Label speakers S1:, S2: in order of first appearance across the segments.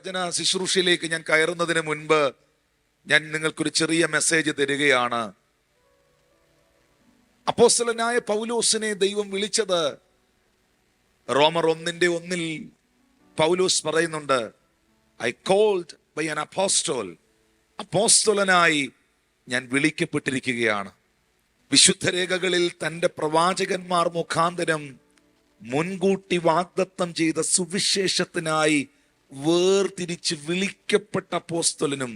S1: വചന ശുശ്രൂഷയിലേക്ക് ഞാൻ കയറുന്നതിന് മുൻപ് ഞാൻ നിങ്ങൾക്കൊരു ചെറിയ മെസ്സേജ് തരികയാണ്. അപ്പോസ്തലനായ പൗലോസിനെ ദൈവം വിളിച്ചത് റോമർ 1:1 പൗലോസ് പറയുന്നുണ്ട്, I called by an apostle. അപ്പോസ്തലനായി ഞാൻ വിളിക്കപ്പെട്ടിരിക്കുകയാണ്. വിശുദ്ധ രേഖകളിൽ തന്റെ പ്രവാചകന്മാർ മുഖാന്തരം മുൻകൂട്ടി വാഗ്ദത്തം ചെയ്ത സുവിശേഷത്തിനായി വേർതിരിച്ച് വിളിക്കപ്പെട്ട അപ്പോസ്തലനും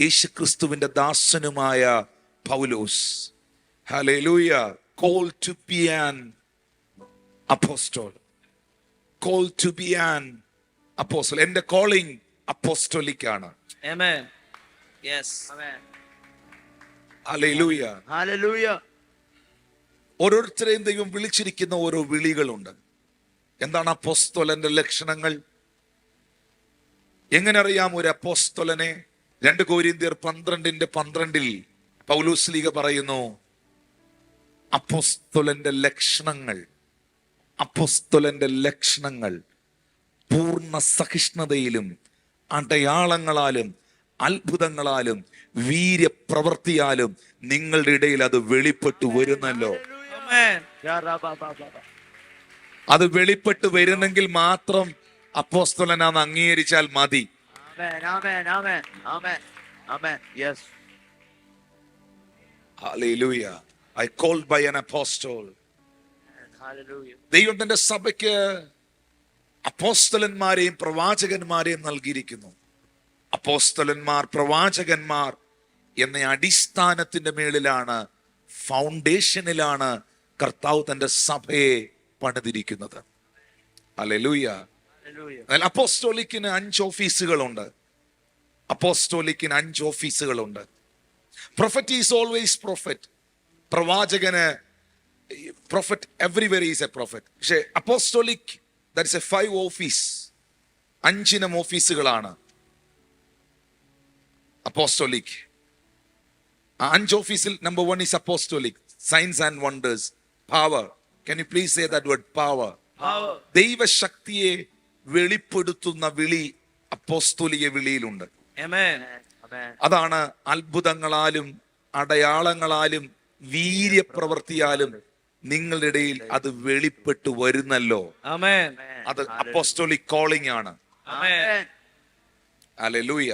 S1: യേശുക്രിസ്തുവിന്റെ ദാസനുമായ പൗലോസ്. Hallelujah. Called to be an apostle. Called to be an apostle. എന്റെ കോളിംഗ് അപ്പോസ്റ്റോലിക് ആണ്.
S2: Amen. Yes. Amen.
S1: Hallelujah.
S2: Hallelujah.
S1: ഓരോരുത്തരെയും ദൈവം വിളിച്ചിരിക്കുന്ന ഓരോ വിളികളുണ്ട്. എന്താണ് അപ്പോസ്തലന്റെ ലക്ഷണങ്ങൾ? എങ്ങനെ അറിയാം ഒരു അപ്പോസ്തലനെ? 2 കൊരിന്ത്യർ 12:12 പൗലോസ് ലീഗ പറയുന്നു, അപ്പോസ്തലന്റെ ലക്ഷണങ്ങൾ പൂർണ്ണ സഹിഷ്ണുതയിലും അടയാളങ്ങളാലും അത്ഭുതങ്ങളാലും വീര്യപ്രവൃത്തിയാലും നിങ്ങളുടെ ഇടയിൽ അത് വെളിപ്പെട്ടു വരുന്നല്ലോ. അത് വെളിപ്പെട്ടു വരുന്നെങ്കിൽ മാത്രം അപ്പോസ്തലനാന്ന് അംഗീകരിച്ചാൽ മതി. Hallelujah. I called by an apostle. ദൈവം തന്റെ സഭയ്ക്ക് അപ്പോസ്തലന്മാരെയും പ്രവാചകന്മാരെയും നൽകിയിരിക്കുന്നു. അപ്പോസ്തലന്മാർ പ്രവാചകന്മാർ എന്ന അടിസ്ഥാനത്തിന്റെ മേളിലാണ്, ഫൗണ്ടേഷനിലാണ് കർത്താവ് തന്റെ സഭയെ പണിതിരിക്കുന്നത്. ഹല്ലേലൂയ. അപ്പോസ്തോലിക്കിന് 5 ഓഫീസുകളുണ്ട്. Prophet is always prophet. പ്രവാചകന് prophet everywhere is a prophet. പക്ഷേ apostolic that is a 5 office. 5 ഇനം ഓഫീസുകളാണ് അപ്പോസ്തോലിക്. 5 ഓഫീസിൽ number 1 is apostolic, signs and wonders, power. Can you please say that word, power? ദൈവശക്തിയെ വെളിപ്പെടുത്തുന്ന വിളി അപ്പോസ്തോലിക വിളിയിലുണ്ട്. അതാണ് അത്ഭുതങ്ങളാലും അടയാളങ്ങളാലും വീര്യപ്രവൃത്തിയാലും നിങ്ങളുടെ ഇടയിൽ അത് വെളിപ്പെട്ടു വരുന്നല്ലോ. അത് അപ്പോസ്തോലിക് കോളിംഗ് ആണ്. ഹല്ലേലൂയ.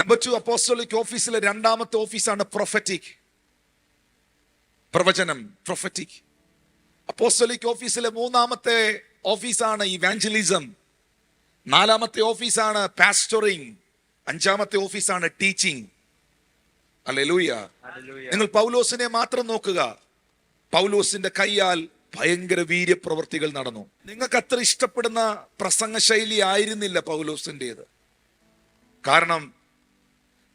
S1: നമ്പർ 2 അപ്പോസ്തോലിക് ഓഫീസിലെ 2ാമത്തെ ഓഫീസാണ് പ്രൊഫറ്റിക്, പ്രവചനം, പ്രൊഫറ്റിക്. അപ്പോസ്തോലിക് ഓഫീസിലെ 3ാമത്തെ ഓഫീസാണ് ഇവാഞ്ചലിസം. 4ാമത്തെ ഓഫീസാണ് പാസ്റ്റോറിംഗ്. 5ാമത്തെ ഓഫീസാണ് ടീച്ചിങ്. ഹല്ലേലൂയ. നിങ്ങൾ പൗലോസിനെ മാത്രം നോക്കുക. പൗലോസിന്റെ കൈയാൽ ഭയങ്കര വീര്യപ്രവൃത്തികൾ നടന്നു. നിങ്ങൾക്ക് അത്ര ഇഷ്ടപ്പെടുന്ന പ്രസംഗ ശൈലി ആയിരുന്നില്ല പൗലോസിൻ്റെത്. കാരണം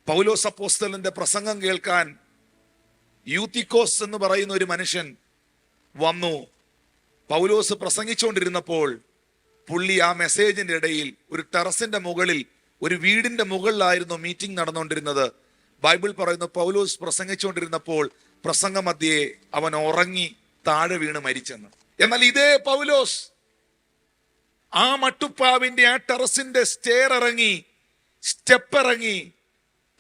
S1: പൗലോസ് അപ്പോസ്തലന്റെ പ്രസംഗം കേൾക്കാൻ യൂത്തിക്കോസ് എന്ന് പറയുന്ന ഒരു മനുഷ്യൻ വന്നു. പൗലോസ് പ്രസംഗിച്ചുകൊണ്ടിരുന്നപ്പോൾ പുള്ളി ആ മെസ്സേജിന്റെ ഇടയിൽ ഒരു ടെറസിന്റെ മുകളിൽ, ഒരു വീടിന്റെ മുകളിലായിരുന്നു മീറ്റിംഗ് നടന്നുകൊണ്ടിരുന്നത്. ബൈബിൾ പറയുന്നു പൗലോസ് പ്രസംഗിച്ചുകൊണ്ടിരുന്നപ്പോൾ പ്രസംഗമധ്യേ അവൻ ഉറങ്ങി താഴെ വീണ് മരിച്ചെന്ന്. എന്നാൽ ഇതേ പൗലോസ് ആ മട്ടുപ്പാവിന്റെ ആ ടെറസിന്റെ സ്റ്റെപ്പ് ഇറങ്ങി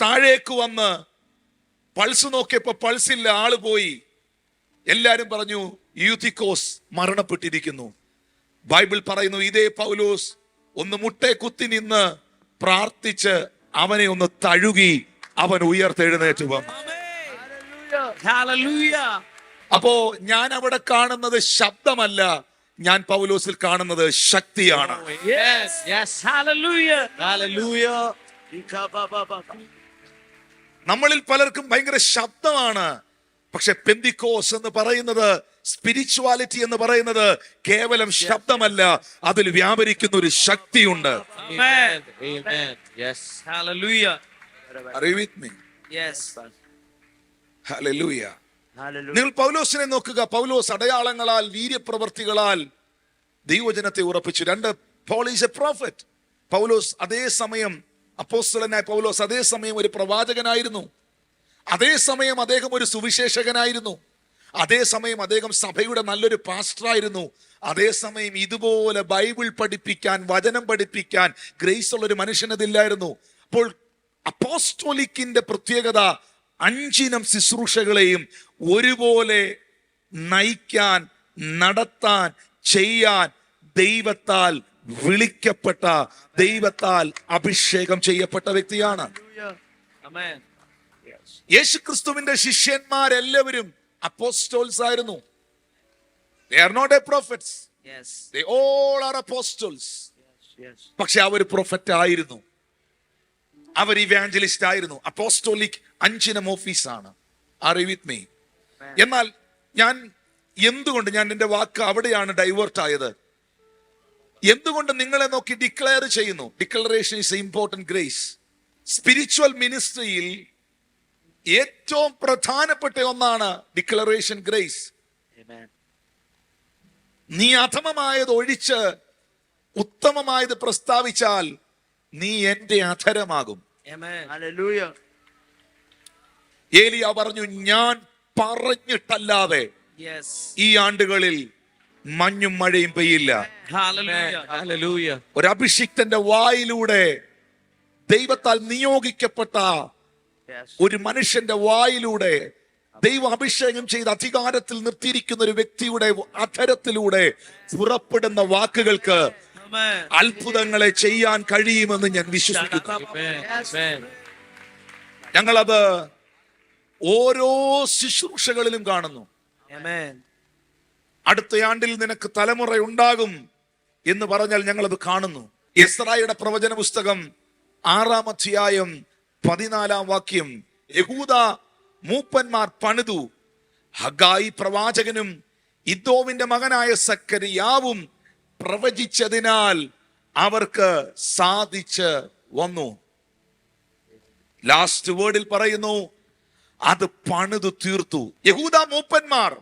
S1: താഴേക്ക് വന്ന് പൾസ് നോക്കിയപ്പോ പൾസില്ല, ആള് പോയി. എല്ലാരും പറഞ്ഞു യൂത്തിക്കോസ് മരണപ്പെട്ടിരിക്കുന്നു. ബൈബിൾ പറയുന്നു ഇതേ പൗലോസ് ഒന്ന് മുട്ടേ കുത്തി നിന്ന് പ്രാർത്ഥിച്ച് അവനെ ഒന്ന് തഴുകി അവൻ ഉയർത്തെഴുന്നേറ്റ് വന്നു. അപ്പോ ഞാൻ അവിടെ കാണുന്നത് ശബ്ദമല്ല, ഞാൻ പൗലോസിൽ കാണുന്നത് ശക്തിയാണ്. നമ്മളിൽ പലർക്കും ഭയങ്കര ശബ്ദമാണ്. പക്ഷെ പെന്തിക്കോസ് എന്ന് പറയുന്നത്, സ്പിരിച്വാലിറ്റി എന്ന് പറയുന്നത് കേവലം ശബ്ദമല്ല, അതിൽ വ്യാപരിക്കുന്ന ഒരു ശക്തിയുണ്ട്. നിങ്ങൾ പൗലോസിനെ നോക്കുക. പൗലോസ് അടയാളങ്ങളാൽ വീര്യപ്രവർത്തികളാൽ ദൈവജനത്തെ ഉറപ്പിച്ചു. 2, Paul is a prophet. പൗലോസ് അതേസമയം അപ്പോസ്തലനായ പൗലോസ് അതേസമയം ഒരു പ്രവാചകനായിരുന്നു. അതേസമയം അദ്ദേഹം ഒരു സുവിശേഷകനായിരുന്നു. അതേസമയം അദ്ദേഹം സഭയുടെ നല്ലൊരു പാസ്റ്ററായിരുന്നു. അതേസമയം ഇതുപോലെ ബൈബിൾ പഠിപ്പിക്കാൻ, വചനം പഠിപ്പിക്കാൻ ഗ്രേസ് ഉള്ള ഒരു മനുഷ്യനതില്ലായിരുന്നു. അപ്പോൾ അപ്പോസ്തോലിക്കിന്റെ പ്രത്യേകത 5 ഇനം ശുശ്രൂഷകളെയും ഒരുപോലെ നയിക്കാൻ, നടത്താൻ, ചെയ്യാൻ ദൈവത്താൽ വിളിക്കപ്പെട്ട, ദൈവത്താൽ അഭിഷേകം ചെയ്യപ്പെട്ട വ്യക്തിയാണ്.
S2: Amen.
S1: യേശുക്രിസ്തുവിന്റെ ശിഷ്യന്മാരെല്ലാവരും അപ്പോസ്റ്റോൾസ് ആയിരുന്നു. They are not a prophets.
S2: Yes.
S1: They all are apostles.
S2: Yes.
S1: പക്ഷെ അവർ പ്രൊഫറ്റ് ആയിരുന്നു, അവർ ഇവാഞ്ചലിസ്റ്റ് ആയിരുന്നു. അപ്പോസ്റ്റോലിക് 5 ഇനം ഓഫീസാണ്. Are you with me? എന്നാൽ എന്തുകൊണ്ട് ഞാൻ എന്റെ വാക്ക് അവിടെയാണ് ഡൈവേർട്ട് ആയത്? എന്തുകൊണ്ട് നിങ്ങളെ നോക്കി ഡിക്ലെയർ ചെയ്യുന്നു? Declaration is important grace. Spiritual മിനിസ്ട്രിയിൽ ഏറ്റവും പ്രധാനപ്പെട്ട ഒന്നാണ് ഡിക്ലറേഷൻ ഗ്രേസ്.
S2: Amen.
S1: നീ അധമമായത് ഒഴിച്ച് ഉത്തമമായത് പ്രസ്താവിച്ചാൽ നീ എന്റെ അധരമാകും.
S2: Amen. Hallelujah.
S1: ഏലിയ പറഞ്ഞു, ഞാൻ പറഞ്ഞിട്ടല്ലാതെ
S2: Yes.
S1: ഈ ആണ്ടുകളിൽ മഞ്ഞും മഴയും പെയ്യില്ല.
S2: Hallelujah. Hallelujah.
S1: ഒരു അഭിഷിക്തന്റെ വായിലൂടെ, ദൈവത്താൽ നിയോഗിക്കപ്പെട്ട
S2: Yes.
S1: ഒരു മനുഷ്യന്റെ വായിലൂടെ, ദൈവം അഭിഷേകം ചെയ്ത് അധികാരത്തിൽ നിർത്തിയിരിക്കുന്ന ഒരു വ്യക്തിയുടെ അധരത്തിലൂടെ പുറപ്പെടുന്ന വാക്കുകൾക്ക്
S2: Amen.
S1: അത്ഭുതങ്ങളെ ചെയ്യാൻ കഴിയുമെന്ന് ഞാൻ വിശ്വസിക്കുന്നു.
S2: Amen.
S1: ഞങ്ങളത് ഓരോ ശുശ്രൂഷകളിലും കാണുന്നു.
S2: Amen.
S1: അടുത്ത ആണ്ടിൽ നിനക്ക് തലമുറ ഉണ്ടാകും എന്ന് പറഞ്ഞാൽ ഞങ്ങളത് കാണുന്നു. യെസ്രായുടെ പ്രവചന പുസ്തകം 6-ാം അധ്യായം 14-ാം വാക്യം, യഹൂദ മൂപ്പന്മാർ പണിതു, ഹഗായി പ്രവാചകനും ഇദ്ദോവിന്റെ മകനായ സക്കറിയാവും പ്രവചിച്ചതിനാൽ അവർക്ക് സാധിച്ച് വന്നു. ലാസ്റ്റ് വേർഡിൽ പറയുന്നു, അത് പണിതു തീർത്തു. യഹൂദ മൂപ്പന്മാർ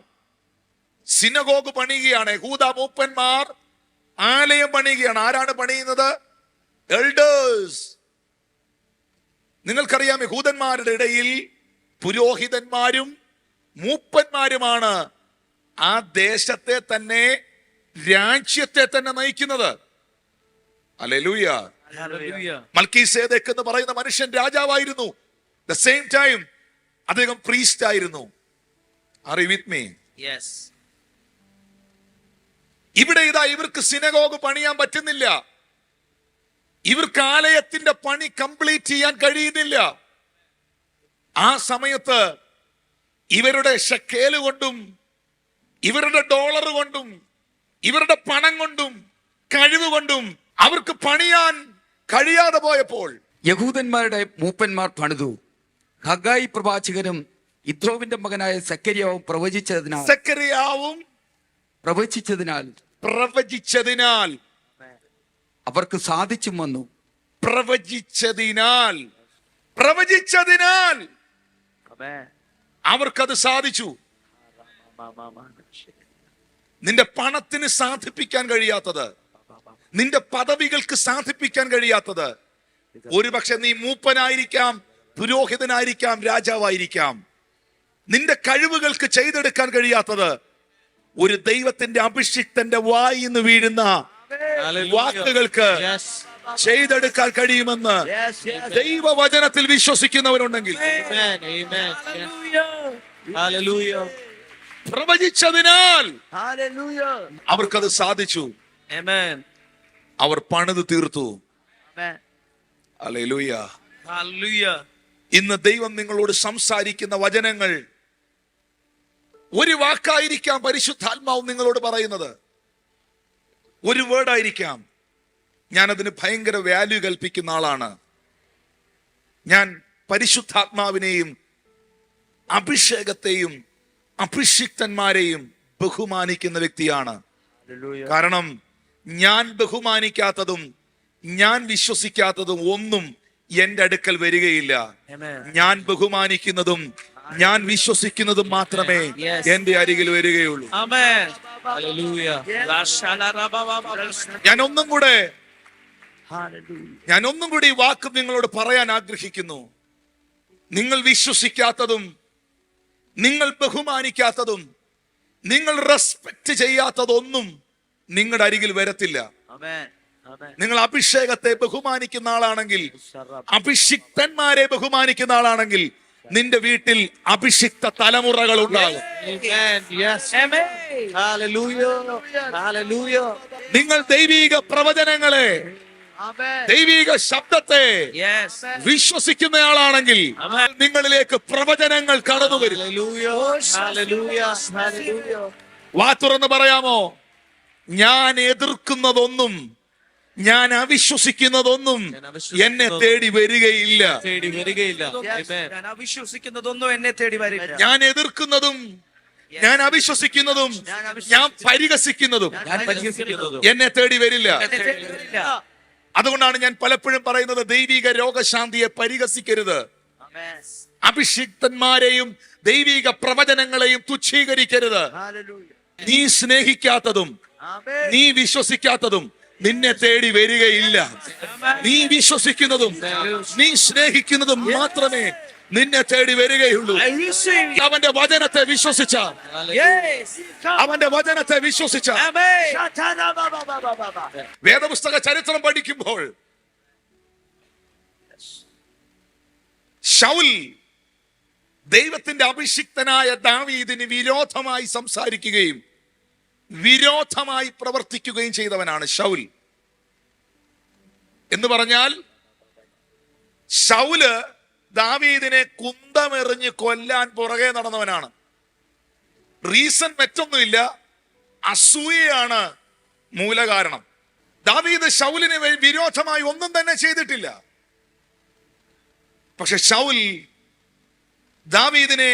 S1: സിനഗോഗ് പണിയുകയാണ്. യഹൂദ മൂപ്പന്മാർ ആലയം പണിയുകയാണ്. ആരാണ് പണിയുന്നത്? എൽഡേഴ്സ്. നിങ്ങൾക്കറിയാം, യഹൂദന്മാരുടെ ഇടയിൽ പുരോഹിതന്മാരും മൂപ്പന്മാരുമാണ് ആ ദേശത്തെ തന്നെ, രാജ്യത്തെ തന്നെ നയിക്കുന്നത്. ഹല്ലേലൂയ.
S2: Hallelujah.
S1: മൽക്കീസേദെക്ക് എന്ന് പറയുന്ന മനുഷ്യൻ രാജാവായിരുന്നു. ദ സെയിം ടൈം അദ്ദേഹം പ്രീസ്റ്റ് ആയിരുന്നു. R you with me?
S2: Yes.
S1: ഇവിടെ ഇവർക്ക് സിനഗോഗ് പണിയാൻ പറ്റുന്നില്ല. ഇവർക്ക് ആലയത്തിന്റെ പണി കംപ്ലീറ്റ് ചെയ്യാൻ കഴിയുന്നില്ല. ആ സമയത്ത് ഇവരുടെ ഷെക്കേല് കൊണ്ടും ഇവരുടെ ഡോളർ കൊണ്ടും ഇവരുടെ പണം കൊണ്ടും കഴിവ് കൊണ്ടും അവർക്ക് പണിയാൻ കഴിയാതെ പോയപ്പോൾ
S3: യഹൂദന്മാരുടെ മൂപ്പന്മാർ പണിതു, ഹഗായി പ്രവാചകനും ഇദ്ദോവിന്റെ മകനായ സക്കറിയാവും പ്രവചിച്ചതിനാൽ അവർക്ക് സാധിച്ചും വന്നു.
S1: പ്രവചിച്ചതിനാൽ
S2: Amen.
S1: അവർക്കത് സാധിച്ചു. നിന്റെ പണത്തിന് സാധിപ്പിക്കാൻ കഴിയാത്തത്, നിന്റെ പദവികൾക്ക് സാധിപ്പിക്കാൻ കഴിയാത്തത്, ഒരുപക്ഷെ നീ മൂപ്പനായിരിക്കാം, പുരോഹിതനായിരിക്കാം, രാജാവായിരിക്കാം, നിന്റെ കഴിവുകൾക്ക് ചെയ്തെടുക്കാൻ കഴിയാത്തത് ഒരു ദൈവത്തിന്റെ അഭിഷിക്തന്റെ വായിന്ന് വീഴുന്ന വാക്കുകൾക്ക്
S2: Yes.
S1: ചെയ്തെടുക്കാൻ കഴിയുമെന്ന്
S2: Yes. Yes.
S1: ദൈവവചനത്തിൽ വിശ്വസിക്കുന്നവരുണ്ടെങ്കിൽ,
S2: Amen. Amen. Hallelujah. Hallelujah.
S1: പ്രവചിച്ചതിനാൽ
S2: Hallelujah.
S1: അവർക്കത് സാധിച്ചു.
S2: Amen.
S1: അവർ പണിത് തീർത്തു.
S2: Amen.
S1: ഹല്ലേലൂയ.
S2: Hallelujah.
S1: ഇന്ന് ദൈവം നിങ്ങളോട് സംസാരിക്കുന്ന വചനങ്ങൾ ഒരു വാക്കായിരിക്കാം പരിശുദ്ധാത്മാവ് നിങ്ങളോട് പറയുന്നത്, ഒരു വേർഡായിരിക്കാം. ഞാൻ അതിന് ഭയങ്കര വാല്യൂ കൽപ്പിക്കുന്ന ആളാണ്. ഞാൻ പരിശുദ്ധാത്മാവിനെയും അഭിഷേകത്തെയും അഭിഷിക്തന്മാരെയും ബഹുമാനിക്കുന്ന വ്യക്തിയാണ്.
S2: Hallelujah.
S1: കാരണം ഞാൻ ബഹുമാനിക്കാത്തതും ഞാൻ വിശ്വസിക്കാത്തതും ഒന്നും എന്റെ അടുക്കൽ വരികയില്ല.
S2: Amen.
S1: ഞാൻ ബഹുമാനിക്കുന്നതും ഞാൻ വിശ്വസിക്കുന്നതും മാത്രമേ
S2: Yes.
S1: എന്റെ അരികിൽ വരികയുള്ളൂ.
S2: Amen. Hallelujah.
S1: ഞാൻ ഒന്നും കൂടെ
S2: Hallelujah.
S1: ഈ വാക്ക് നിങ്ങളോട് പറയാൻ ആഗ്രഹിക്കുന്നു. നിങ്ങൾ വിശ്വസിക്കാത്തതും നിങ്ങൾ ബഹുമാനിക്കാത്തതും നിങ്ങൾ റെസ്പെക്ട് ചെയ്യാത്തതൊന്നും നിങ്ങളുടെ അരികിൽ വരത്തില്ല.
S2: Amen. Amen.
S1: നിങ്ങൾ അഭിഷേകത്തെ ബഹുമാനിക്കുന്ന ആളാണെങ്കിൽ, അഭിഷിക്തന്മാരെ ബഹുമാനിക്കുന്ന ആളാണെങ്കിൽ നിന്റെ വീട്ടിൽ അഭിഷിക്ത തലമുറകൾ ഉണ്ടാകും.
S2: Amen. Yes. Amen. Hallelujah. Hallelujah.
S1: നിങ്ങൾ ദൈവിക പ്രവചനങ്ങളെ,
S2: Amen.
S1: ദൈവിക ശബ്ദത്തെ
S2: Yes.
S1: വിശ്വസിക്കുന്നയാളാണെങ്കിൽ
S2: Amen.
S1: നിങ്ങളിലേക്ക് പ്രവചനങ്ങൾ കടന്നു വരും.
S2: Hallelujah. Hallelujah. Hallelujah.
S1: വാ തുറന്ന് പറയാമോ? ഞാൻ എതിർക്കുന്നതൊന്നും, ഞാൻ അവിശ്വസിക്കുന്നതൊന്നും എന്നെ തേടി വരികയില്ല.
S2: തേടി വരികയില്ല. Amen.
S4: ഞാൻ അവിശ്വസിക്കുന്നതൊന്നും എന്നെ തേടി വരില്ല.
S1: ഞാൻ എതിർക്കുന്നതും ഞാൻ അവിശ്വസിക്കുന്നതും ഞാൻ പരിഹസിക്കുന്നതും
S2: ഞാൻ പരിഹസിക്കുന്നതും
S1: എന്നെ തേടി വരില്ല.
S4: എന്നെ തേടി വരില്ല.
S1: അതുകൊണ്ടാണ് ഞാൻ പലപ്പോഴും പറയുന്നത്, ദൈവിക രോഗശാന്തിയെ പരിഹസിക്കരുത്.
S2: Amen.
S1: അഭിഷിക്തന്മാരെയും ദൈവിക പ്രവചനങ്ങളെയും തുച്ഛീകരിക്കരുത്.
S2: Hallelujah.
S1: നീ സ്നേഹിക്കാത്തതും
S2: Amen.
S1: നീ വിശ്വസിക്കാത്തതും നിന്നെ തേടി വരികയില്ല. നീ വിശ്വസിക്കുന്നതും നീ സ്നേഹിക്കുന്നതും മാത്രമേ നിന്നെ തേടി വരികയുള്ളൂ.
S2: I receive.
S1: അവന്റെ വചനത്തെ വിശ്വസിച്ച,
S2: Yes.
S1: അവന്റെ വചനത്തെ വിശ്വസിച്ച
S2: Amen.
S1: വേദപുസ്തക ചരിത്രം പഠിക്കുമ്പോൾ ശൗൽ ദൈവത്തിന്റെ അഭിഷിക്തനായ ദാവീദിന് വിരോധമായി സംസാരിക്കുകയും വിരോധമായി പ്രവർത്തിക്കുകയും ചെയ്തവനാണ് ശൗൽ. എന്ന് പറഞ്ഞാൽ ശൗല് ദാവീദിനെ കുന്തമെറിഞ്ഞ് കൊല്ലാൻ പുറകെ നടന്നവനാണ്. റീസൺ മറ്റൊന്നുമില്ല, അസൂയയാണ് മൂലകാരണം. ദാവീദ് ശൗലിന് വിരോധമായി ഒന്നും തന്നെ ചെയ്തിട്ടില്ല. പക്ഷെ ശൗൽ ദാവീദിനെ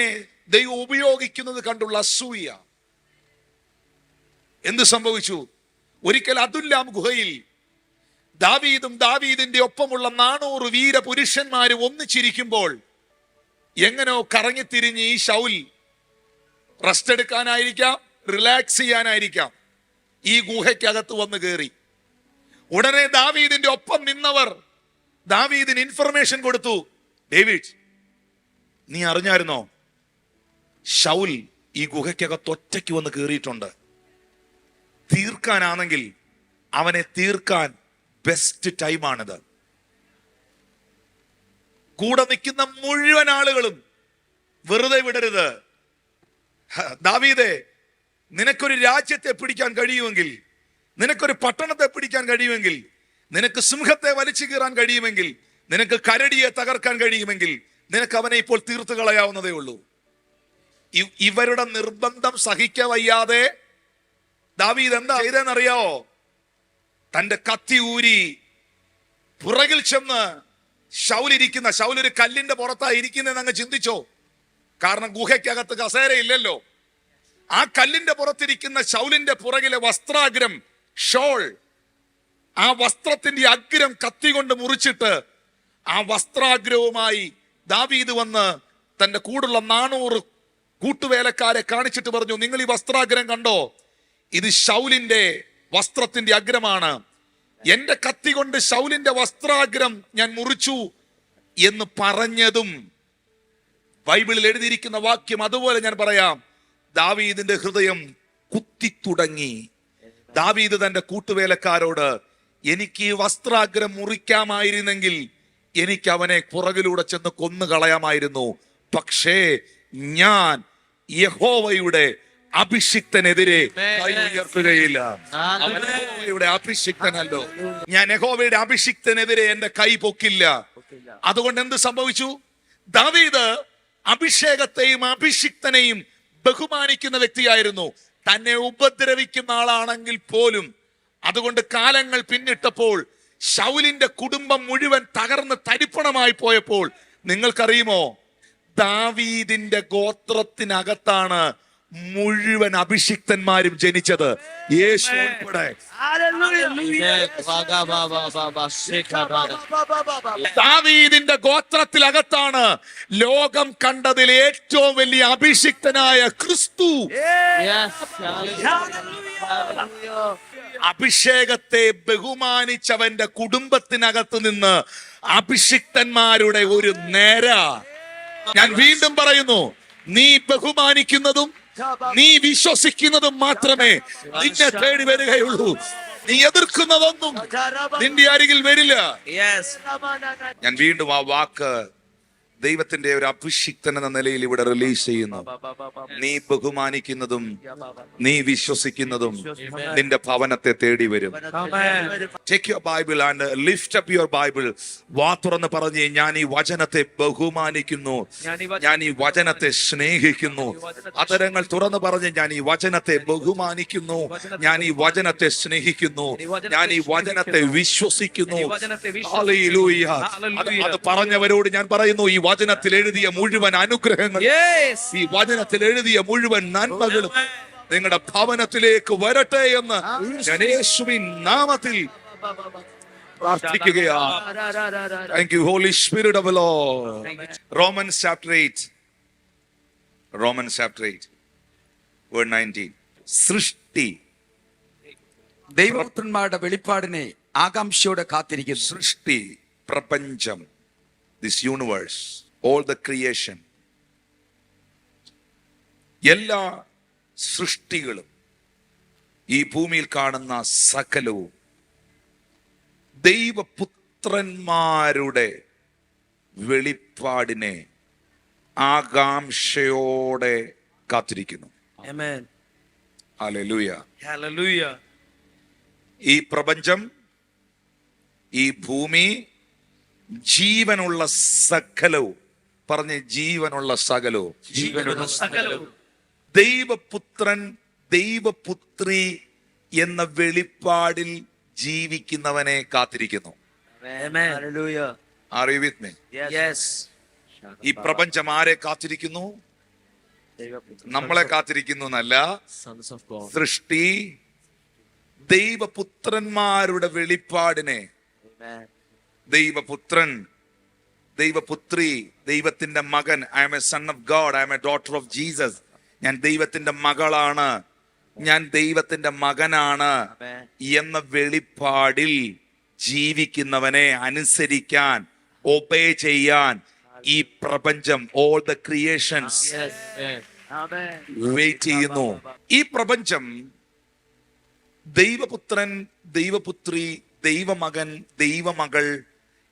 S1: ദൈവം ഉപയോഗിക്കുന്നത് കണ്ടുള്ള അസൂയ. എന്ത് സംഭവിച്ചു? ഒരിക്കൽ അദുല്ലാം ഗുഹയിൽ ദാവീദും ദാവീദിന്റെ ഒപ്പമുള്ള 400 വീരപുരുഷന്മാരും ഒന്നിച്ചിരിക്കുമ്പോൾ എങ്ങനോ കറങ്ങിത്തിരിഞ്ഞ് ഈ ശൗൽ റെസ്റ്റ് എടുക്കാനായിരിക്കാം, റിലാക്സ് ചെയ്യാനായിരിക്കാം, ഈ ഗുഹയ്ക്കകത്ത് വന്ന് കയറി. ഉടനെ ദാവീദിന്റെ ഒപ്പം നിന്നവർ ദാവീദിന് ഇൻഫർമേഷൻ കൊടുത്തു. ഡേവിഡ്, നീ അറിഞ്ഞായിരുന്നോ ശൗൽ ഈ ഗുഹയ്ക്കകത്ത് ഒറ്റയ്ക്ക് വന്ന് കയറിയിട്ടുണ്ട്. തീർക്കാനാണെങ്കിൽ അവനെ തീർക്കാൻ ബെസ്റ്റ് ടൈമാണിത്. കൂടെ നിൽക്കുന്ന മുഴുവൻ ആളുകളും വെറുതെ വിടരുത്. ദാവീദേ, നിനക്കൊരു രാജ്യത്തെ പിടിക്കാൻ കഴിയുമെങ്കിൽ, നിനക്കൊരു പട്ടണത്തെ പിടിക്കാൻ കഴിയുമെങ്കിൽ, നിനക്ക് സിംഹത്തെ വലിച്ചു കീറാൻ കഴിയുമെങ്കിൽ, നിനക്ക് കരടിയെ തകർക്കാൻ കഴിയുമെങ്കിൽ നിനക്ക് അവനെ ഇപ്പോൾ തീർത്തു കളയാവുന്നതേ ഉള്ളൂ. ഇവരുടെ നിർബന്ധം സഹിക്കവയ്യാതെ ദാവീദ് എന്താ ചെയ്തെന്നറിയാവോ? തന്റെ കത്തി ഊരി പുറകിൽ ചെന്ന് ശൗൽ ഒരു കല്ലിന്റെ പുറത്താ ഇരിക്കുന്നതെന്ന് അങ്ങ് ചിന്തിച്ചോ. കാരണം ഗുഹയ്ക്കകത്ത് കസേരയില്ലല്ലോ. ആ കല്ലിന്റെ പുറത്തിരിക്കുന്ന ശൗലിന്റെ പുറകിലെ വസ്ത്രാഗ്രം, ഷോൾ, ആ വസ്ത്രത്തിന്റെ അഗ്രം കത്തി കൊണ്ട് മുറിച്ചിട്ട് ആ വസ്ത്രാഗ്രവുമായി ദാവീദ് വന്ന് തന്റെ കൂടുള്ള 400 കൂട്ടുവേലക്കാരെ കാണിച്ചിട്ട് പറഞ്ഞു, നിങ്ങൾ ഈ വസ്ത്രാഗ്രം കണ്ടോ? ഇത് ശൗലിന്റെ വസ്ത്രത്തിന്റെ അഗ്രമാണ്. എന്റെ കത്തി കൊണ്ട് ശൗലിന്റെ വസ്ത്രാഗ്രം ഞാൻ മുറിച്ചു എന്ന് പറഞ്ഞതും ബൈബിളിൽ എഴുതിയിരിക്കുന്ന വാക്യം അതുപോലെ ഞാൻ പറയാം. ദാവീദിന്റെ ഹൃദയം കുത്തിത്തുടങ്ങി. ദാവീദ് തന്റെ കൂട്ടുവേലക്കാരോട്, എനിക്ക് ഈ വസ്ത്രാഗ്രം മുറിക്കാമായിരുന്നെങ്കിൽ എനിക്ക് അവനെ പുറകിലൂടെ ചെന്ന് കൊന്നു കളയാമായിരുന്നു. പക്ഷേ ഞാൻ യഹോവയുടെ അഭിഷിക്തനെതിരെ കൈ ഉയർത്തുകയില്ല. അവൻ യഹോവയുടെ അഭിഷിക്തനല്ലോ. ഞാൻ യഹോവയുടെ അഭിഷിക്തനെതിരെ എന്റെ കൈ പൊക്കില്ല. അതുകൊണ്ട് എന്ത് സംഭവിച്ചു? ദാവീദ് അഭിഷേകത്തെയും അഭിഷിക്തനെയും ബഹുമാനിക്കുന്ന വ്യക്തിയായിരുന്നു, തന്നെ ഉപദ്രവിക്കുന്ന ആളാണെങ്കിൽ പോലും. അതുകൊണ്ട് കാലങ്ങൾ പിന്നിട്ടപ്പോൾ ശൗലിന്റെ കുടുംബം മുഴുവൻ തകർന്ന് തരിപ്പണമായി പോയപ്പോൾ നിങ്ങൾക്കറിയുമോ, ദാവീദിന്റെ ഗോത്രത്തിനകത്താണ് മുഴുവൻ അഭിഷിക്തന്മാരും ജനിച്ചത്, യേശു ഉൾപ്പെടെ. ദാവീദിന്റെ ഗോത്രത്തിലകത്താണ് ലോകം കണ്ടതിൽ ഏറ്റവും വലിയ അഭിഷിക്തനായ ക്രിസ്തു. അഭിഷേകത്തെ ബഹുമാനിച്ചവന്റെ കുടുംബത്തിനകത്ത് നിന്ന് അഭിഷിക്തന്മാരുടെ ഒരു നേര. ഞാൻ വീണ്ടും പറയുന്നു, നീ ബഹുമാനിക്കുന്നതും നീ വിശ്വസിക്കുന്നതും മാത്രമേ നിന്നെ തേടി വരികയുള്ളൂ. നീ എതിർക്കുന്നതൊന്നും നിന്റെ അരികിൽ വരില്ല.
S4: യെസ്.
S1: ഞാൻ വീണ്ടും ആ വാക്ക് ദൈവത്തിന്റെ ഒരു അഭിഷിക്തൻ എന്ന നിലയിൽ ഇവിടെ റിലീസ് ചെയ്യുന്നു. നീ ബഹുമാനിക്കുന്നതും നീ വിശ്വസിക്കുന്നതും നിന്റെ ഭവനത്തെ തേടി വരും. Take your Bible and lift up your Bible. വാ തുറന്ന് പറഞ്ഞ്, ഞാൻ ഈ വചനത്തെ ബഹുമാനിക്കുന്നു, ഞാൻ ഈ വചനത്തെ സ്നേഹിക്കുന്നു. അതരങ്ങൾ തുറന്ന് പറഞ്ഞ്, ഞാൻ ഈ വചനത്തെ ബഹുമാനിക്കുന്നു, ഞാൻ ഈ വചനത്തെ സ്നേഹിക്കുന്നു, ഞാൻ ഈ വചനത്തെ വിശ്വസിക്കുന്നു. ഹല്ലേലൂയ. അത് പറഞ്ഞവരോട് ഞാൻ പറയുന്നു, ഈ വചനത്തിൽ എഴുതിയ മുഴുവൻ അനുഗ്രഹങ്ങൾ, ഈ വചനത്തിൽ എഴുതിയ മുഴുവൻ നന്മകളും നിങ്ങളുടെ ഭവനത്തിലേക്ക് വരട്ടെ എന്ന് ഞാൻ യേശുവിൻ നാമത്തിൽ പ്രാർത്ഥിക്കുകയാണ്. Thank you, Holy Spirit of the Lord. Romans chapter 8, verse 19. സൃഷ്ടി
S3: ദൈവപുത്രന്മാരുടെ വെളിപ്പാടിനെ ആകാംക്ഷയോടെ കാത്തിരിക്കുന്നു.
S1: സൃഷ്ടി, പ്രപഞ്ചം, this universe, all the creation, എല്ലാ സൃഷ്ടികളും, ഈ ഭൂമിയിൽ കാണുന്ന സകലവും ദൈവപുത്രന്മാരുടെ വെളിപ്പാടിനെ ആകാംക്ഷയോടെ കാത്തിരിക്കുന്നു.
S4: ആമേൻ.
S1: ഹല്ലേലൂയ.
S4: ഹല്ലേലൂയ.
S1: ഈ പ്രപഞ്ചം, ഈ ഭൂമി, ജീവനുള്ള സകലവും, പറഞ്ഞ് ജീവനുള്ള സകലവും,
S4: ജീവനുള്ള സകലവും
S1: ദൈവപുത്രൻ ദൈവപുത്രി എന്ന വെളിപ്പാടിൽ ജീവിക്കുന്നവനെ കാത്തിരിക്കുന്നു.
S4: ആമേൻ.
S1: Are you with me?
S4: Yes.
S1: ഈ പ്രപഞ്ചം ആരെ കാത്തിരിക്കുന്നു? നമ്മളെ കാത്തിരിക്കുന്നു എന്നല്ല. സൃഷ്ടി ദൈവപുത്രന്മാരുടെ വെളിപ്പാടിനെ, ദൈവപുത്രൻ, ദൈവപുത്രി, ദൈവത്തിന്റെ മകൻ, I am a son of God, I am a daughter of Jesus, ഞാൻ ദൈവത്തിന്റെ മകളാണ്, ഞാൻ ദൈവത്തിന്റെ മകനാണ് എന്ന വെളിപ്പാടിൽ ജീവിക്കുന്നവനെ അനുസരിക്കാൻ, ഒബേ ചെയ്യാൻ ഈ പ്രപഞ്ചം, ഓൾ ദ ക്രിയേഷൻസ് വെയിറ്റ് ചെയ്യുന്നു. ഈ പ്രപഞ്ചം ദൈവപുത്രൻ, ദൈവപുത്രി, ദൈവമകൻ, ദൈവമകൾ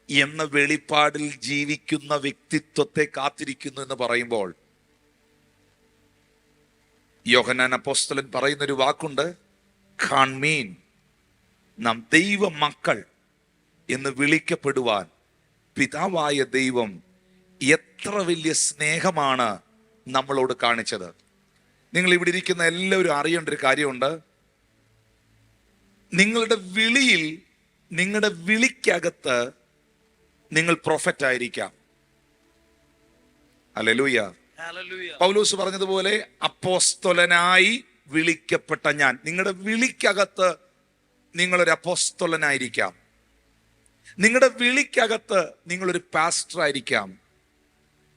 S1: എന്ന വെളിപ്പാടിൽ ജീവിക്കുന്ന വ്യക്തിത്വത്തെ കാത്തിരിക്കുന്നു എന്ന് പറയുമ്പോൾ, യോഹന്നാൻ അപ്പോസ്തലൻ പറയുന്നൊരു വാക്കുണ്ട്, കാൺമീൻ. നാം ദൈവമക്കൾ എന്ന് വിളിക്കപ്പെടുവാൻ പിതാവായ ദൈവം എത്ര വലിയ സ്നേഹമാണ് നമ്മളോട് കാണിച്ചത്. നിങ്ങൾ ഇവിടെ ഇരിക്കുന്ന എല്ലാവരും അറിയേണ്ട ഒരു കാര്യമുണ്ട്. നിങ്ങളുടെ വിളിയിൽ, നിങ്ങളുടെ വിളിക്കകത്ത് നിങ്ങൾ പ്രൊഫറ്റ് ആയിരിക്കാം. ഹല്ലേലൂയ. പൗലോസ് പറഞ്ഞതുപോലെ അപ്പോസ്തലനായി വിളിക്കപ്പെട്ട ഞാൻ. നിങ്ങളുടെ വിളിക്കകത്ത് നിങ്ങളൊരു അപ്പോസ്തലനായിരിക്കാം. നിങ്ങളുടെ വിളിക്കകത്ത് നിങ്ങളൊരു പാസ്റ്റർ ആയിരിക്കാം.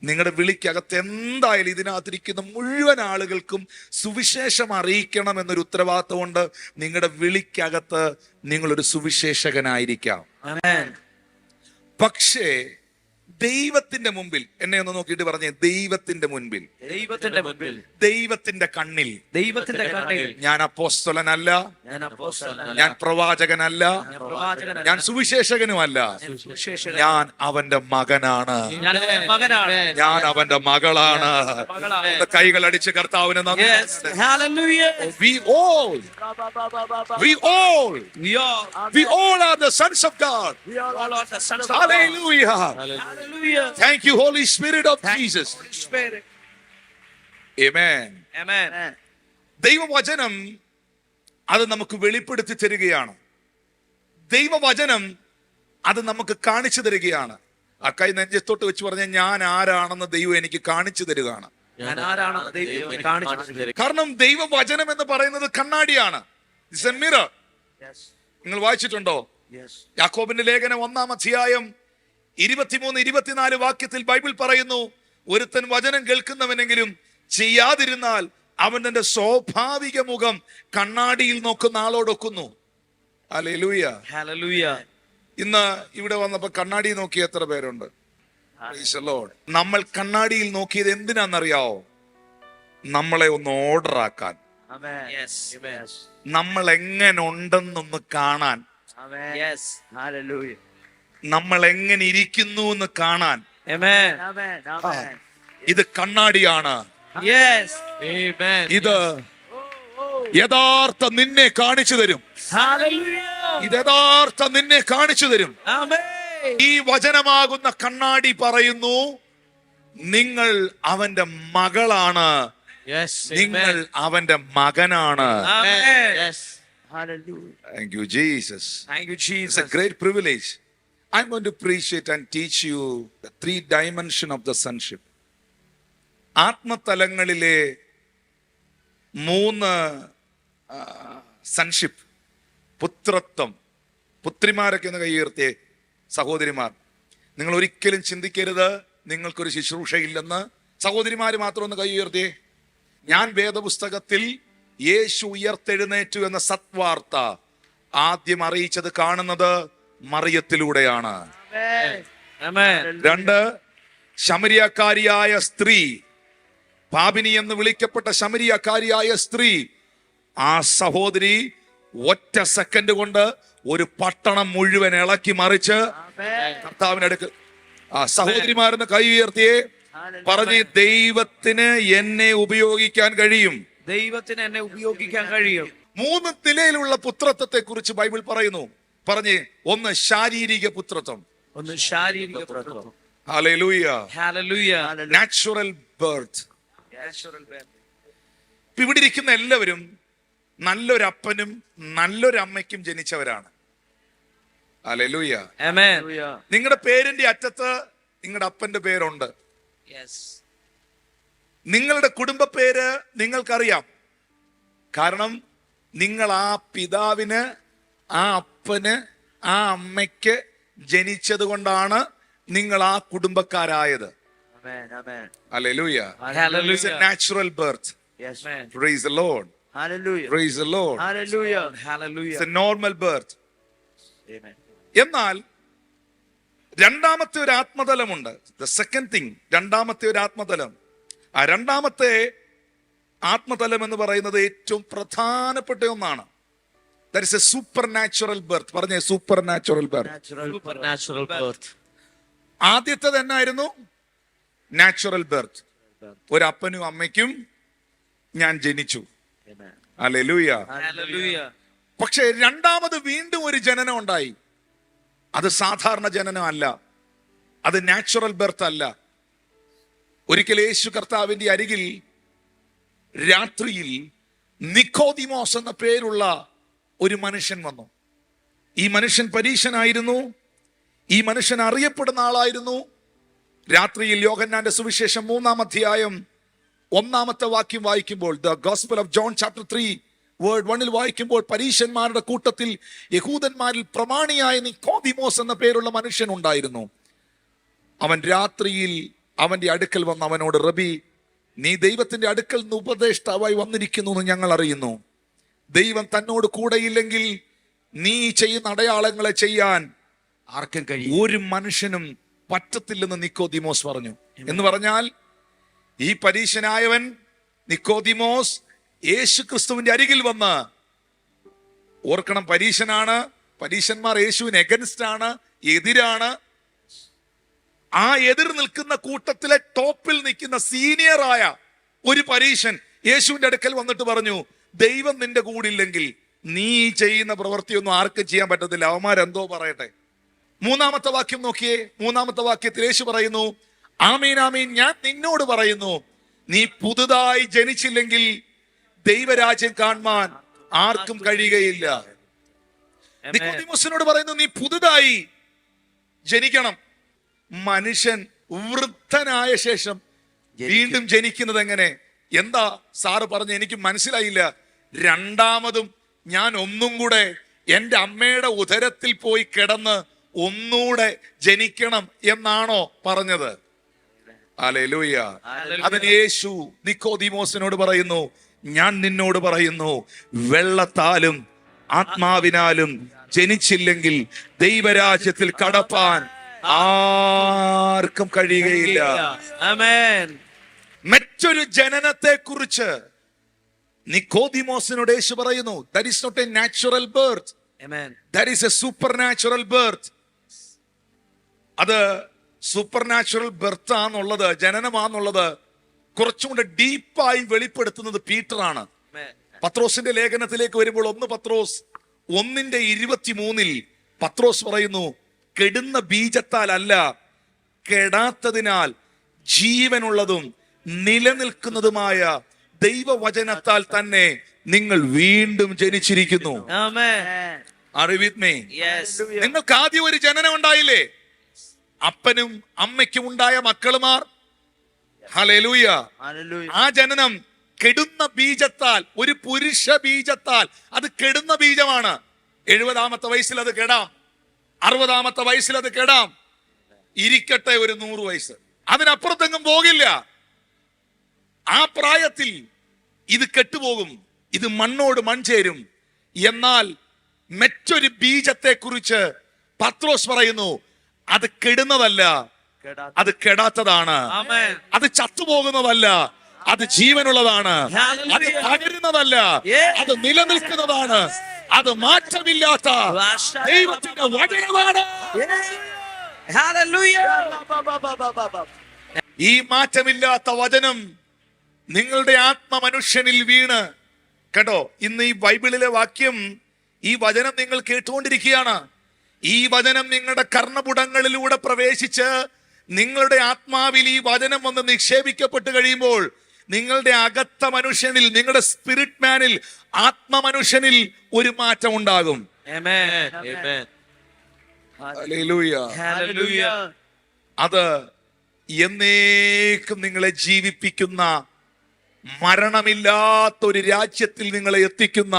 S1: നിങ്ങളുടെ വിളിക്കകത്ത് എന്തായാലും ഇതിനകത്തിരിക്കുന്ന മുഴുവൻ ആളുകൾക്കും സുവിശേഷം അറിയിക്കണം എന്നൊരു ഉത്തരവാദിത്വമുണ്ട്. നിങ്ങളുടെ വിളിക്കകത്ത് നിങ്ങളൊരു സുവിശേഷകനായിരിക്കാം. പക്ഷേ ദൈവത്തിന്റെ മുമ്പിൽ, എന്നെ ഒന്ന് നോക്കിയിട്ട് പറഞ്ഞേ, ദൈവത്തിന്റെ മുൻപിൽ, ദൈവത്തിന്റെ കണ്ണിൽ ഞാൻ അപ്പോസ്തലനല്ല, ഞാൻ പ്രവാചകനല്ല, ഞാൻ സുവിശേഷകനുമല്ല, ഞാൻ അവന്റെ മകനാണ്, ഞാൻ അവന്റെ മകളാണ്. കൈകൾ അടിച്ച് കർത്താവിനെ we all are the sons of God. Hallelujah. Thank you, Holy Spirit of Jesus. Amen. ദൈവവചനം അത് നമുക്ക് വെളിപ്പെടുത്തി തരികയാണ്. ദൈവവചനം അത് നമുക്ക് കാണിച്ചു തരികയാണ്. ആ കൈ നെഞ്ചത്തോട്ട് വെച്ച് പറഞ്ഞ, ഞാൻ ആരാണെന്ന് ദൈവം എനിക്ക് കാണിച്ചു തരികയാണ്. കാരണം ദൈവവചനം എന്ന് പറയുന്നത് കണ്ണാടിയാണ്. It's a mirror. നിങ്ങൾ വായിച്ചിട്ടുണ്ടോ? യാക്കോബിന്റെ ലേഖനം 1-ാം അധ്യായം 23-24 വാക്യത്തിൽ ബൈബിൾ പറയുന്നു, ഒരുത്തൻ വചനം കേൾക്കുന്നവനെങ്കിലും ചെയ്യാതിരുന്നാൽ അവൻ തന്റെ സ്വാഭാവിക മുഖം കണ്ണാടിയിൽ നോക്കുന്ന ആളോടൊക്കുന്നു. ഹല്ലേലൂയ. ഇന്ന് ഇവിടെ വന്നപ്പോ കണ്ണാടി നോക്കിയ എത്ര പേരുണ്ട്? Praise the Lord. നമ്മൾ കണ്ണാടിയിൽ നോക്കിയത് എന്തിനാണെന്നറിയാവോ? നമ്മളെ ഒന്ന് ഓർഡർ ആക്കാൻ,
S2: Amen.
S4: Yes.
S2: Amen.
S1: നമ്മൾ എങ്ങനെ ഉണ്ടെന്നൊന്ന് കാണാൻ,
S2: Amen.
S4: Yes.
S2: Hallelujah.
S1: നമ്മൾ എങ്ങനെ ഇരിക്കുന്നു എന്ന് കാണാൻ.
S4: Amen.
S2: Amen. Amen.
S1: ഇത് കണ്ണാടിയാണ്.
S4: Yes. Amen.
S1: ഇത് യഥാർത്ഥ നിന്നെ കാണിച്ചു തരും.
S4: Hallelujah.
S1: ഇത് യഥാർത്ഥ നിന്നെ കാണിച്ചു തരും.
S4: Amen.
S1: ഈ വചനമാകുന്ന കണ്ണാടി പറയുന്നു, നിങ്ങൾ അവന്റെ മകളാണ്,
S4: Yes.
S1: നിങ്ങൾ അവന്റെ മകനാണ്.
S4: Amen. Yes.
S2: Hallelujah.
S1: Thank you, Jesus.
S4: Thank you,
S1: It's a
S4: Jesus.
S1: great privilege. I'm going to preach it and teach you the 3 dimension of the sonship. ആത്മതലങ്ങളിലെ 3 സൺഷിപ്പ്, പുത്രത്വം. പുത്രിമാരൊക്കെ ഒന്ന് കൈ ഉയർത്തിയേ. സഹോദരിമാർ, നിങ്ങൾ ഒരിക്കലും ചിന്തിക്കരുത് നിങ്ങൾക്കൊരു ശുശ്രൂഷയില്ലെന്ന്. സഹോദരിമാര് മാത്രം ഒന്ന് കൈ ഉയർത്തിയേ. ഞാൻ വേദപുസ്തകത്തിൽ യേശു ഉയർത്തെഴുന്നേറ്റു എന്ന സത്വാർത്ത ആദ്യം അറിയിച്ചത് കാണുന്നത് മറിയത്തിലൂടെയാണ്.
S2: Amen.
S4: Amen.
S1: 2, ശമരിയക്കാരിയായ സ്ത്രീ, പാപിനി എന്ന് വിളിക്കപ്പെട്ട ശമരിയക്കാരിയായ സ്ത്രീ, ആ സഹോദരി ഒറ്റ സെക്കൻഡ് കൊണ്ട് ഒരു പട്ടണം മുഴുവൻ ഇളക്കി മറിച്ച്
S2: Amen.
S1: കർത്താവിന്റെ അടുക്കൽ. ആ സഹോദരിമാരെന്ന് കൈ ഉയർത്തിയേ. പറഞ്ഞ്, ദൈവത്തിന് എന്നെ ഉപയോഗിക്കാൻ കഴിയും.
S4: ദൈവത്തിന് എന്നെ ഉപയോഗിക്കാൻ കഴിയും.
S1: 3 നിലയിലുള്ള പുത്രത്വത്തെ കുറിച്ച് ബൈബിൾ പറയുന്നു. പറഞ്ഞ്, 1 ശാരീരിക പുത്രത്വം.
S4: ഒന്ന് ശാരീരിക പുത്രത്വം.
S1: Hallelujah.
S4: Hallelujah.
S1: Natural birth.
S4: Natural birth.
S1: ഇവിടെ ഇരിക്കുന്ന എല്ലാവരും നല്ലൊരു അപ്പനും നല്ലൊരു അമ്മയ്ക്കും ജനിച്ചവരാണ്. ഹല്ലേലൂയ.
S4: Amen.
S2: Hallelujah.
S1: നിങ്ങളുടെ പേരിന്റെ അറ്റത്ത് നിങ്ങളുടെ അപ്പന്റെ പേരുണ്ട്.
S4: Yes.
S1: നിങ്ങളുടെ കുടുംബ പേര് നിങ്ങൾക്കറിയാം. കാരണം നിങ്ങൾ ആ പിതാവിന്, ആ അപ്പന്, ആ അമ്മയ്ക്ക് ജനിച്ചത് കൊണ്ടാണ് നിങ്ങൾ ആ കുടുംബക്കാരായത്.
S2: Amen. Amen.
S1: Hallelujah.
S4: Hallelujah.
S1: It's a natural birth.
S2: Yes.
S4: Amen.
S1: Praise the Lord.
S2: Hallelujah.
S1: Praise the Lord.
S2: Hallelujah.
S1: It's
S4: Hallelujah.
S1: a normal birth.
S2: Amen.
S1: എന്നാൽ രണ്ടാമത്തെ ഒരു ആത്മതലമുണ്ട്. The second thing, രണ്ടാമത്തെ ഒരു ആത്മതലം. ആ രണ്ടാമത്തെ ആത്മതലം എന്ന് പറയുന്നത് ഏറ്റവും പ്രധാനപ്പെട്ട ഒന്നാണ്. That is a supernatural birth. പറഞ്ഞേ, supernatural birth.
S4: Supernatural birth.
S1: ആദ്യത്തേത് എന്നായിരുന്നു? Natural birth. ഒരു അപ്പനും അമ്മയ്ക്കും ഞാൻ ജനിച്ചു.
S2: Amen.
S1: ഹല്ലേലൂയ.
S4: Hallelujah.
S1: പക്ഷെ രണ്ടാമത് വീണ്ടും ഒരു ജനനം ഉണ്ടായി. അത് സാധാരണ ജനനം അല്ല, അത് നാച്ചുറൽ ബർത്ത് അല്ല. ഒരിക്കൽ യേശു കർത്താവിന്റെ അരികിൽ രാത്രിയിൽ നിക്കോദിമോസ് എന്ന പേരുള്ള ഒരു മനുഷ്യൻ വന്നു. ഈ മനുഷ്യൻ പരീശനായിരുന്നു. ഈ മനുഷ്യൻ അറിയപ്പെടുന്ന ആളായിരുന്നു. രാത്രിയിൽ യോഹന്നാന്റെ സുവിശേഷം 3-ാം അധ്യായം 1-ാമത്തെ വാക്യം വായിക്കുമ്പോൾ, the gospel of John chapter 3 word 1-ൽ വായിക്കുമ്പോൾ, പരീശന്മാരുടെ കൂട്ടത്തിൽ യഹൂദന്മാരിൽ പ്രമാണിയായ നിക്കോദിമോസ് എന്ന പേരുള്ള മനുഷ്യൻ ഉണ്ടായിരുന്നു. അവൻ രാത്രിയിൽ അവന്റെ അടുക്കൽ വന്ന് അവനോട്, റബി, നീ ദൈവത്തിന്റെ അടുക്കൽ നിന്ന് ഉപദേഷ്ടാവായി വന്നിരിക്കുന്നു എന്ന് ഞങ്ങൾ അറിയുന്നു. ദൈവം തന്നോട് കൂടെയില്ലെങ്കിൽ നീ ചെയ്യുന്ന അടയാളങ്ങളെ ചെയ്യാൻ
S3: ആർക്കും കഴിയും,
S1: ഒരു മനുഷ്യനും പറ്റത്തില്ലെന്ന് നിക്കോദിമോസ് പറഞ്ഞു. എന്ന് പറഞ്ഞാൽ ഈ പരീശനായവൻ നിക്കോദിമോസ് യേശു ക്രിസ്തുവിന്റെ അരികിൽ വന്ന്, ഓർക്കണം, പരീശനാണ്. പരീശന്മാർ യേശുവിന് എഗൻസ്റ്റ് ആണ്, എതിരാണ്. ആ എതിർ നിൽക്കുന്ന കൂട്ടത്തിലെ ടോപ്പിൽ നിൽക്കുന്ന സീനിയറായ ഒരു പരീശൻ യേശുവിന്റെ അടുക്കൽ വന്നിട്ട് പറഞ്ഞു, ദൈവം നിന്റെ കൂടില്ലെങ്കിൽ നീ ചെയ്യുന്ന പ്രവൃത്തിയൊന്നും ആർക്കും ചെയ്യാൻ പറ്റത്തില്ല. അവന്മാരെന്തോ പറയട്ടെ. 3-ാമത്തെ വാക്യം നോക്കിയേ. 3-ാമത്തെ വാക്യത്തിൽ യേശു പറയുന്നു, ആമീൻ ആമീൻ, ഞാൻ നിന്നോട് പറയുന്നു, നീ പുതുതായി ജനിച്ചില്ലെങ്കിൽ ദൈവരാജ്യം കാണുവാൻ ആർക്കും കഴിയുകയില്ല. നിക്കോദിമോസിനോട് പറയുന്നു, നീ പുതുതായി ജനിക്കണം. മനുഷ്യൻ വൃദ്ധനായ ശേഷം വീണ്ടും ജനിക്കുന്നത് എങ്ങനെ? എന്താ സാറ് പറഞ്ഞ? എനിക്ക് മനസ്സിലായില്ല. രണ്ടാമതും ഞാൻ ഒന്നും കൂടെ എന്റെ അമ്മയുടെ ഉദരത്തിൽ പോയി കിടന്ന് ഒന്നുകൂടെ ജനിക്കണം എന്നാണോ പറഞ്ഞത്? ഹല്ലേലൂയ. അതിന് യേശു നിക്കോദിമോസിനോട് പറയുന്നു, ഞാൻ നിന്നോട് പറയുന്നു, വെള്ളത്താലും ആത്മാവിനാലും ജനിച്ചില്ലെങ്കിൽ ദൈവരാജ്യത്തിൽ കടപ്പാൻ ആർക്കും കഴിയുകയില്ല.
S4: Amen.
S1: മറ്റൊരു ജനനത്തെ കുറിച്ച് നിക്കോദിമോസിനോട് യേശു പറയുന്നു, that is not a natural birth,
S4: Amen.
S1: that is a supernatural birth. അത് സൂപ്പർ നാച്ചുറൽ ബർത്ത് ആണെന്നുള്ളത്, ജനനമാന്നുള്ളത് കുറച്ചും കൂടെ ഡീപ്പായി വെളിപ്പെടുത്തുന്നത് പീറ്ററാണ്.
S4: Amen.
S1: പത്രോസിന്റെ ലേഖനത്തിലേക്ക് വരുമ്പോൾ 1 പത്രോസ് 1:23 പത്രോസ് പറയുന്നു, കെടുന്ന ബീജത്താൽ അല്ല, കെടാത്തതിനാൽ ജീവനുള്ളതും നിലനിൽക്കുന്നതുമായ ദൈവവചനത്താൽ തന്നെ നിങ്ങൾ വീണ്ടും ജനിച്ചിരിക്കുന്നു.
S4: Amen.
S1: Are you with me?
S4: Yes.
S1: നിങ്ങൾക്ക് ആദ്യം ഒരു ജനനം ഉണ്ടായില്ലേ? അപ്പനും അമ്മയ്ക്കും ഉണ്ടായ മക്കളുമാർ. ഹല്ലേലൂയ.
S2: Hallelujah.
S1: ആ ജനനം കെടുന്ന ബീജത്താൽ, ഒരു പുരുഷ ബീജത്താൽ, അത് കെടുന്ന ബീജമാണ്. 70-ാമത്തെ വയസ്സിൽ അത് കെടാം, 60-ാമത്തെ വയസ്സിൽ അത് കെടാം, ഇരിക്കട്ടെ ഒരു 100 വയസ്സ്, അതിനപ്പുറത്തെങ്ങും പോകില്ല. ആ പ്രായത്തിൽ ഇത് കെട്ടുപോകും, ഇത് മണ്ണോട് മൺചേരും. എന്നാൽ മറ്റൊരു ബീജത്തെ കുറിച്ച് പത്രോസ് പറയുന്നു, അത് കെടുന്നതല്ല, അത് കെടാത്തതാണ്.
S4: Amen.
S1: അത് ചത്തുപോകുന്നതല്ല, അത് ജീവനുള്ളതാണ്.
S4: Hallelujah.
S1: അത് പകരുന്നതല്ല,
S4: Yeah.
S1: അത് നിലനിൽക്കുന്നതാണ്. അത് മാറ്റമില്ലാത്ത ദൈവത്തിന്റെ വചനമാണ്.
S4: Hallelujah.
S1: ഈ മാറ്റമില്ലാത്ത വചനം നിങ്ങളുടെ ആത്മമനുഷ്യനിൽ വീണ്, കേട്ടോ, ഇന്ന് ഈ ബൈബിളിലെ വാക്യം, ഈ വചനം നിങ്ങൾ കേട്ടുകൊണ്ടിരിക്കുകയാണ്. ഈ വചനം നിങ്ങളുടെ കർണപുടങ്ങളിലൂടെ പ്രവേശിച്ച് നിങ്ങളുടെ ആത്മാവിൽ ഈ വചനം വന്ന് നിക്ഷേപിക്കപ്പെട്ട് കഴിയുമ്പോൾ നിങ്ങളുടെ അകത്ത മനുഷ്യനിൽ, നിങ്ങളുടെ സ്പിരിറ്റ് മാനിൽ, ആത്മമനുഷ്യനിൽ ഒരു മാറ്റം ഉണ്ടാകും.
S4: Amen. Amen.
S1: ഹല്ലേലൂയ.
S4: Hallelujah.
S1: അത് എന്നേക്കും നിങ്ങളെ ജീവിപ്പിക്കുന്ന, മരണമില്ലാത്ത ഒരു രാജ്യത്തിൽ നിങ്ങളെ എത്തിക്കുന്ന,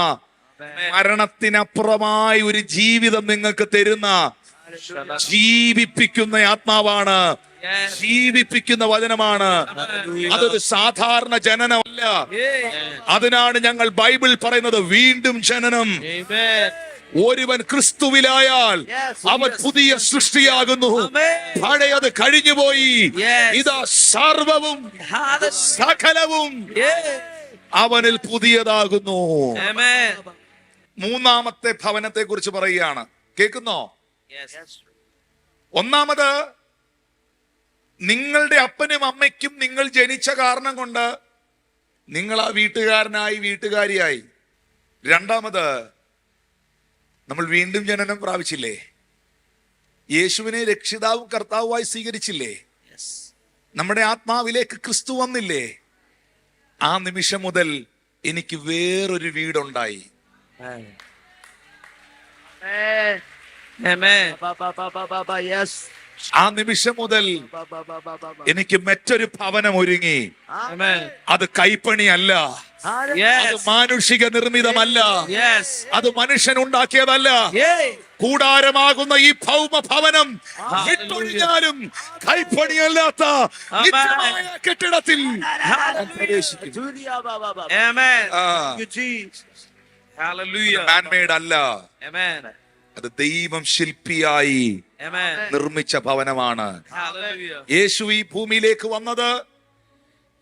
S1: മരണത്തിനപ്പുറമായി ഒരു ജീവിതം നിങ്ങൾക്ക് തരുന്ന, ജീവിപ്പിക്കുന്ന ആത്മാവാണ്, ജീവിപ്പിക്കുന്ന വചനമാണ്. അതൊരു സാധാരണ ജനനമല്ല. അതിനാണ് ഞങ്ങൾ ബൈബിൾ പറയുന്നത് വീണ്ടും ജനനം.
S4: Amen.
S1: ഒരുവൻ ക്രിസ്തുവിലായാൽ അവൻ പുതിയ സൃഷ്ടിയാകുന്നു, പഴയത് കഴിഞ്ഞുപോയി,
S4: Yes.
S1: ഇതാ സർവവും സകലവും അവനിൽ പുതിയതാകുന്നു.
S4: Amen.
S1: 3-ാമത്തെ ഭവനത്തെ കുറിച്ച് പറയുകയാണ്, കേൾക്കുന്നോ?
S4: Yes.
S1: ഒന്നാമത്, നിങ്ങളുടെ അപ്പനും അമ്മയ്ക്കും നിങ്ങൾ ജനിച്ച കാരണം കൊണ്ട് നിങ്ങൾ ആ വീട്ടുകാരനായി, വീട്ടുകാരിയായി. രണ്ടാമത്, നമ്മൾ വീണ്ടും ജനനം പ്രാപിച്ചില്ലേ? യേശുവിനെ രക്ഷിതാവും കർത്താവുമായി സ്വീകരിച്ചില്ലേ?
S4: Yes.
S1: നമ്മുടെ ആത്മാവിലേക്ക് ക്രിസ്തു വന്നില്ലേ? ആ നിമിഷം മുതൽ എനിക്ക് വേറൊരു വീടുണ്ടായി.
S4: Amen.
S2: Yes.
S1: ആ നിമിഷം മുതൽ എനിക്ക് മറ്റൊരു ഭവനം ഒരുങ്ങി.
S4: Amen.
S1: അത് കൈപ്പണിയല്ല, അത്
S4: Yes.
S1: മാനുഷിക നിർമ്മിതമല്ല,
S4: Yes.
S1: അത് മനുഷ്യൻ ഉണ്ടാക്കിയതല്ല.
S4: Yay.
S1: കൂടാരമാകുന്ന ഈ ഭൗമ ഭവനം വിട്ടൊഴിഞ്ഞാലും കൈപ്പണിയല്ലാത്ത നിത്യമായ കെട്ടിടത്തിൽ ഞാൻ പ്രവേശിക്കും.
S4: Amen.
S1: ആ,
S4: Hallelujah.
S1: man-made അല്ല,
S4: Amen.
S1: അത് ദൈവം ശില്പിയായി
S4: Amen.
S1: നിർമ്മിച്ച ഭവനമാണ്.
S4: Hallelujah.
S1: യേശു ഈ ഭൂമിയിലേക്ക് വന്നത്,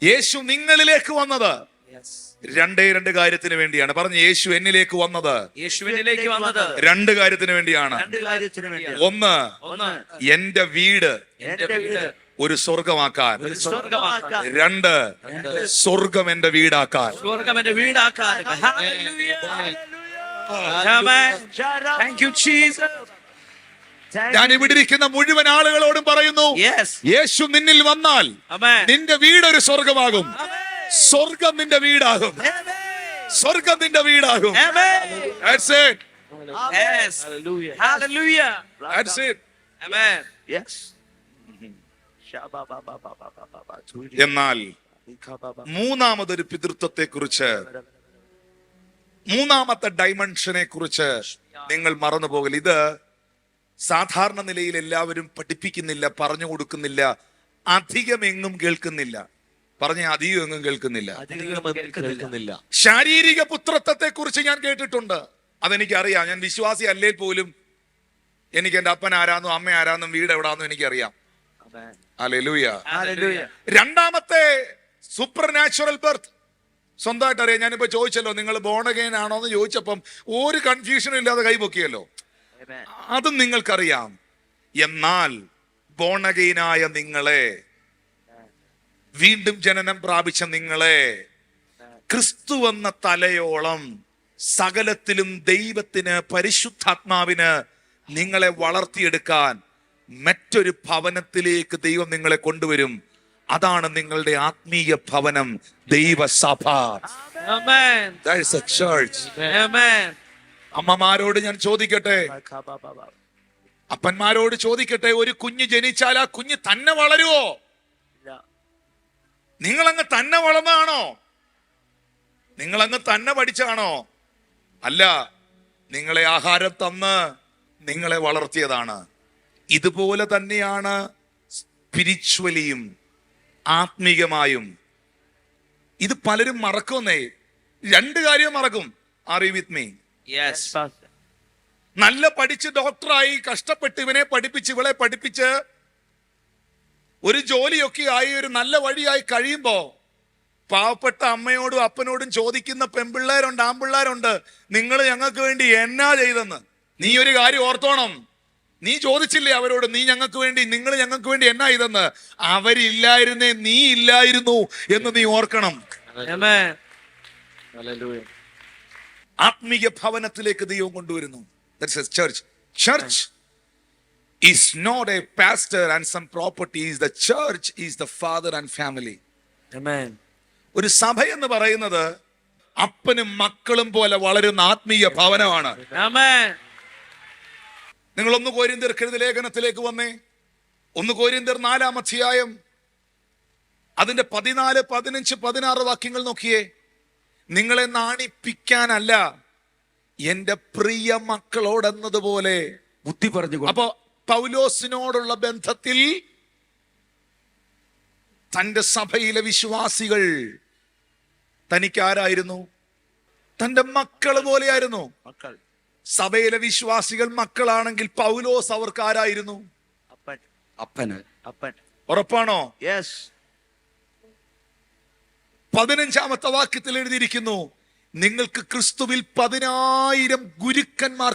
S1: യേശു നിങ്ങളിലേക്ക് വന്നത്
S4: Yes.
S1: രണ്ട് കാര്യത്തിന് വേണ്ടിയാണ്. പറഞ്ഞു, യേശു എന്നിലേക്ക് വന്നത്
S4: യേശുവിനിലേക്ക് വന്നത്
S1: 2 കാര്യത്തിന് വേണ്ടിയാണ്. ഒന്ന്, എന്റെ വീട്
S4: എന്റെ വീട്
S1: ഒരു സ്വർഗമാക്കാൻ.
S4: ഒരു സ്വർഗമാക്കാൻ.
S1: 2, സ്വർഗം എന്റെ വീടാക്കാൻ.
S4: സ്വർഗം എന്റെ വീടാക്കാൻ. Hallelujah. Amen. Thank you, Jesus.
S1: ഞാൻ ഇവിടെ ഇരിക്കുന്ന മുഴുവൻ ആളുകളോടും പറയുന്നു,
S4: Yes.
S1: യേശു നിന്നിൽ വന്നാൽ
S4: Amen.
S1: നിന്റെ വീട് ഒരു സ്വർഗമാകും. സ്വർഗം നിന്റെ വീടാകും. സ്വർഗം നിന്റെ വീടാകും.
S4: Amen.
S1: That's it.
S4: Yes. Hallelujah. Hallelujah.
S1: That's it.
S4: Amen.
S2: Yes.
S1: എന്നാൽ മൂന്നാമതൊരു പിതൃത്വത്തെ കുറിച്ച്, മൂന്നാമത്തെ ഡൈമെൻഷനെ കുറിച്ച് നിങ്ങൾ മറന്നു പോകൽ. ഇത് സാധാരണ നിലയിൽ എല്ലാവരും പഠിപ്പിക്കുന്നില്ല, പറഞ്ഞു കൊടുക്കുന്നില്ല, അധികം എങ്ങും കേൾക്കുന്നില്ല. പറഞ്ഞ അധികം എങ്ങും കേൾക്കുന്നില്ല. ശാരീരിക പുത്രത്വത്തെ കുറിച്ച് ഞാൻ കേട്ടിട്ടുണ്ട്, അതെനിക്കറിയാം. ഞാൻ വിശ്വാസി അല്ലേ പോലും എനിക്ക് എന്റെ അപ്പൻ ആരാന്നും അമ്മ ആരാന്നും വീട് എവിടാന്നും എനിക്കറിയാം. ഹല്ലേലൂയ.
S2: Hallelujah.
S1: രണ്ടാമത്തെ സൂപ്പർ നാച്ചുറൽ ബർത്ത്. സ്വന്തമായിട്ട് അറിയാം. ഞാനിപ്പോ ചോദിച്ചല്ലോ നിങ്ങൾ ബോൺ അഗൈൻ ആണോ എന്ന് ചോദിച്ചപ്പം ഒരു കൺഫ്യൂഷനും ഇല്ലാതെ കൈപൊക്കിയല്ലോ.
S2: Amen.
S1: അതും നിങ്ങൾക്കറിയാം. എന്നാൽ ബോൺ അഗൈനായ നിങ്ങളെ, വീണ്ടും ജനനം പ്രാപിച്ച നിങ്ങളെ, ക്രിസ്തു എന്ന തലയോളം സകലത്തിലും ദൈവത്തിന്, പരിശുദ്ധാത്മാവിന് നിങ്ങളെ വളർത്തിയെടുക്കാൻ മറ്റൊരു ഭവനത്തിലേക്ക് ദൈവം നിങ്ങളെ കൊണ്ടുവരും. അതാണ് നിങ്ങളുടെ ആത്മീയ ഭവനം, ദൈവസഭ.
S4: Amen.
S1: That is a church.
S4: Amen.
S1: അമ്മമാരോട് ഞാൻ ചോദിക്കട്ടെ, അപ്പന്മാരോട് ചോദിക്കട്ടെ, ഒരു കുഞ്ഞ് ജനിച്ചാൽ ആ കുഞ്ഞ് തന്നെ വളരുവോ? നിങ്ങളങ്ങ് തന്നെ വളർന്നതാണോ? നിങ്ങളങ്ങ് തന്നെ പഠിച്ചാണോ? അല്ല, നിങ്ങളെ ആഹാരം തന്ന് നിങ്ങളെ വളർത്തിയതാണ്. ഇതുപോലെ തന്നെയാണ് സ്പിരിച്വലിയും ആത്മീകമായും. ഇത് പലരും മറക്കുന്നേ. രണ്ട് കാര്യം മറക്കും. R you with me?
S4: Yes.
S2: Pastor.
S1: നല്ല പഠിച്ച് ഡോക്ടറായി കഷ്ടപ്പെട്ട് ഇവനെ പഠിപ്പിച്ച് ഇവളെ പഠിപ്പിച്ച് ഒരു ജോലിയൊക്കെ ആയി ഒരു നല്ല വഴിയായി കഴിയുമ്പോ പാവപ്പെട്ട അമ്മയോടും അപ്പനോടും ചോദിക്കുന്ന പെൺപിള്ളേരുണ്ട്, ആൺപിള്ളേരുണ്ട്, നിങ്ങൾ ഞങ്ങൾക്ക് വേണ്ടി എന്നാ ചെയ്തെന്ന്. നീ ഒരു കാര്യം ഓർത്തോണം. നീ ചോദിച്ചില്ലേ അവരോട്, നീ ഞങ്ങൾക്ക് വേണ്ടി, നിങ്ങൾ ഞങ്ങൾക്ക് വേണ്ടി എന്നാ ചെയ്തെന്ന്? അവരില്ലായിരുന്നേ നീ ഇല്ലായിരുന്നു എന്ന് നീ ഓർക്കണം.
S4: Amen.
S2: Hallelujah.
S1: ആത്മീയ ഭവനത്തിലേക്ക് ദൈവം കൊണ്ടുവരുന്നു. That's a church. Church is not a pastor and some properties. The church is the father and family.
S4: Amen.
S1: ഒരു സഭ എന്ന് പറയുന്നത് അപ്പനും മക്കളും പോലെ വളരുന്ന ആത്മീയ ഭവനമാണ്.
S4: Amen.
S1: നിങ്ങൾ 1 കൊരിന്ത്യർ എഴുതിയ ലേഖനത്തിലേക്ക് വന്നേ. 1 കൊരിന്ത്യർ 4-ാം അധ്യായം അതിന്റെ 14, 15, 16 വാക്യങ്ങൾ നോക്കിയേ. നിങ്ങളെ നാണിപ്പിക്കാനല്ല, എന്റെ പ്രിയ മക്കളോടെന്നതുപോലെ
S3: ബുദ്ധി പറഞ്ഞുകൊണ്ട്.
S1: അപ്പോ പൗലോസിനോടുള്ള ബന്ധത്തിൽ തന്റെ സഭയിലെ വിശ്വാസികൾ തനിക്കാരായിരുന്നു? തന്റെ മക്കള് പോലെയായിരുന്നു.
S2: Makkal.
S1: സഭയിലെ വിശ്വാസികൾ മക്കളാണെങ്കിൽ പൗലോസ് അവർക്ക് ആരായിരുന്നു?
S2: Appan.
S3: അപ്പന്.
S2: Appan.
S1: ഉറപ്പാണോ?
S2: Yes.
S1: 15-ാമത്തെ വാക്യത്തിൽ എഴുതിയിരിക്കുന്നു, നിങ്ങൾക്ക് ക്രിസ്തുവിൽ 10,000 ഗുരുക്കന്മാർ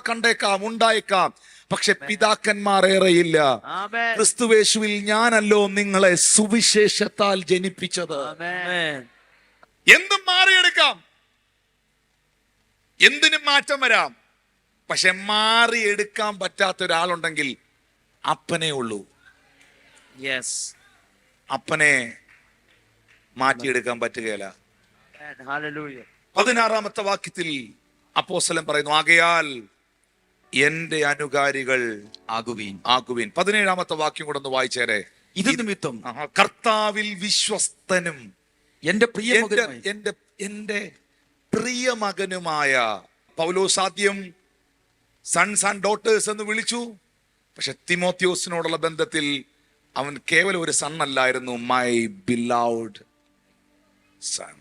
S1: ഉണ്ടായേക്കാം, പക്ഷെ പിതാക്കന്മാർ ഏറെയില്ല.
S2: Amen.
S1: ക്രിസ്തുവേശുവിൽ ഞാനല്ലോ നിങ്ങളെ സുവിശേഷത്താൽ ജനിപ്പിച്ചത്.
S4: Amen.
S1: എന്തും മാറിയെടുക്കാം, എന്തിനും മാറ്റം വരാം, പക്ഷെ മാറിയെടുക്കാൻ പറ്റാത്ത ഒരാളുണ്ടെങ്കിൽ അപ്പനേ ഉള്ളൂ.
S4: Yes.
S1: അപ്പനെ മാറ്റിയെടുക്കാൻ പറ്റുകയില്ല.
S2: Amen. Hallelujah.
S1: 16-ാമത്തെ വാക്യത്തിൽ അപ്പോസ്തലൻ പറയുന്നു, ആകയാൽ എന്റെ അനുകാരികൾ
S3: ആകുവീൻ.
S1: 17-ാമത്തെ വാക്യം കൂടെ ഒന്ന് വായിച്ചേരെ.
S3: ഇത് നിമിത്തം
S1: കർത്താവിൽ വിശ്വസ്തനും
S3: എന്റെ പ്രിയ മകനുമായി
S1: എന്റെ പ്രിയ മകനുമായ പൗലോസ് ആദ്യം സൺസ് ആൻഡ് ഡോട്ടേഴ്സ് എന്ന് വിളിച്ചു. പക്ഷെ തിമോത്തിയോസിനോടുള്ള ബന്ധത്തിൽ അവൻ കേവലം ഒരു സൺ അല്ലായിരുന്നു, മൈ ബിലൗഡ് സൺ.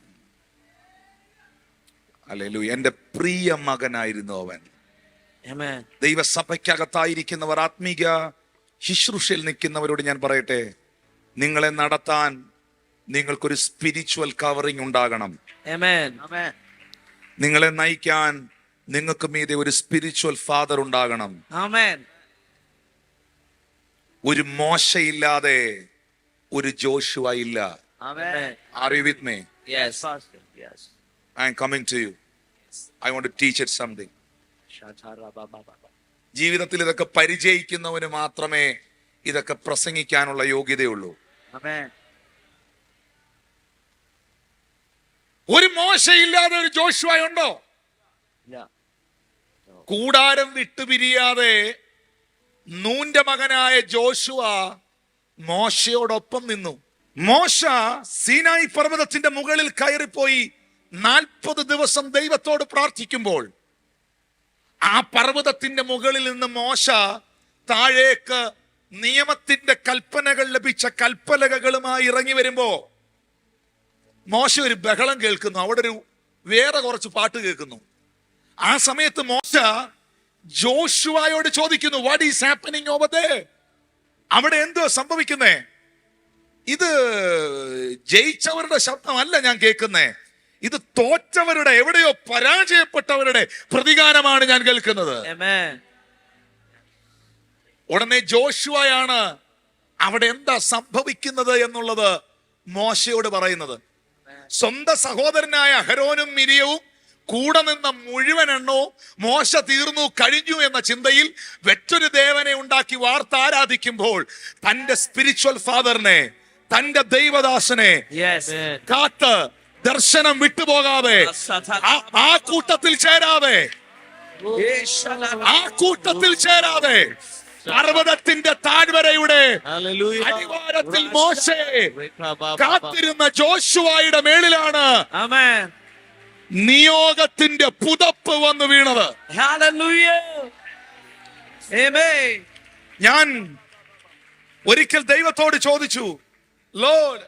S1: ഹല്ലേലൂയ. എന്റെ പ്രിയ മകനായിരുന്നു അവൻ.
S4: Amen.
S1: ദൈവസഭയ്ക്കകത്തായിരിക്കുന്നവർ, ആത്മീക ശുശ്രൂഷയിൽ നിൽക്കുന്നവരോട് ഞാൻ പറയട്ടെ, നിങ്ങളെ നടത്താൻ നിങ്ങൾക്കൊരു സ്പിരിച്വൽ കവറിംഗ് ഉണ്ടാകണം.
S4: Amen.
S2: Amen.
S1: നിങ്ങളെ നയിക്കാൻ നിങ്ങൾക്ക് മീതെ ഒരു സ്പിരിച്വൽ ഫാദർ ഉണ്ടാകണം.
S4: Amen.
S1: ഒരു മോശയില്ലാതെ ഒരു ജോഷുവ ഇല്ല.
S2: Amen.
S1: Are you with me?
S4: Yes.
S2: Pastor. Yes.
S1: I am coming to you. I want to teach it something.
S2: Shatara baba baba.
S1: ജീവിതത്തിൽ ഇതൊക്കെ പരിചയിക്കുന്നവന് മാത്രമേ ഇതൊക്കെ പ്രസംഗിക്കാനുള്ള യോഗ്യതയുള്ളൂ.
S2: Amen.
S1: ഒരു മോശയില്ലാതെ ഒരു ജോഷുവ ഉണ്ടോ?
S2: Yeah.
S1: കൂടാരം വിട്ടുപിരിയാതെ നൂന്റെ മകനായ ജോഷുവ മോശയോടൊപ്പം നിന്നു. മോശ സീനായി പർവ്വതത്തിന്റെ മുകളിൽ കയറിപ്പോയി 40 ദിവസം ദൈവത്തോട് പ്രാർത്ഥിക്കുമ്പോൾ ആ പർവ്വതത്തിന്റെ മുകളിൽ നിന്ന് മോശ താഴേക്ക് നിയമത്തിന്റെ കൽപ്പനകൾ ലഭിച്ച കൽപ്പലകകളുമായി ഇറങ്ങി വരുമ്പോ മോശ ഒരു ബഹളം കേൾക്കുന്നു. അവിടെ ഒരു വേറെ കുറച്ച് പാട്ട് കേൾക്കുന്നു. ആ സമയത്ത് മോശ ജോഷുവയോട് ചോദിക്കുന്നു, what is happening over there? അവിടെ എന്തോ സംഭവിക്കുന്നേ? ഇത് ജയിച്ചവരുടെ ശബ്ദമല്ല ഞാൻ കേൾക്കുന്നേ, ഇത് തോറ്റവരുടെ, എവിടെയോ പരാജയപ്പെട്ടവരുടെ പ്രതികാരമാണ് ഞാൻ കേൾക്കുന്നത്.
S4: Amen.
S1: ഉടനെ ജോഷുവയാണ് അവിടെ എന്താ സംഭവിക്കുന്നത് എന്നുള്ളത് മോശയോട് പറയുന്നത്. സ്വന്തം സഹോദരനായ അഹരോനും മിരിയവും കൂടെ നിന്ന മുഴുവൻ എണ്ണവും മോശ തീർന്നു കഴിഞ്ഞു എന്ന ചിന്തയിൽ വെറ്റൊരു ദേവനെ ഉണ്ടാക്കി വാർത്ത ആരാധിക്കുമ്പോൾ തന്റെ സ്പിരിച്വൽ ഫാദറിനെ, തന്റെ ദൈവദാസനെ
S4: Yes.
S1: കാത്ത് ദർശനം വിട്ടുപോകാതെ, ആ കൂട്ടത്തിൽ ചേരാതെ, ആ കൂട്ടത്തിൽ ചേരാതെ പർവ്വതത്തിന്റെ താഴ്വരയുടെ
S4: Hallelujah.
S1: അടിവാരത്തിൽ മോശെ കാത്തിരുന്ന ജോഷുവായുടെ മേളിലാണ്
S4: Amen.
S1: നിയോഗത്തിന്റെ പുതപ്പ് വന്ന് വീണത്.
S4: Hallelujah. Amen.
S1: ഞാൻ ഒരിക്കൽ ദൈവത്തോട് ചോദിച്ചു, ലോർഡ്,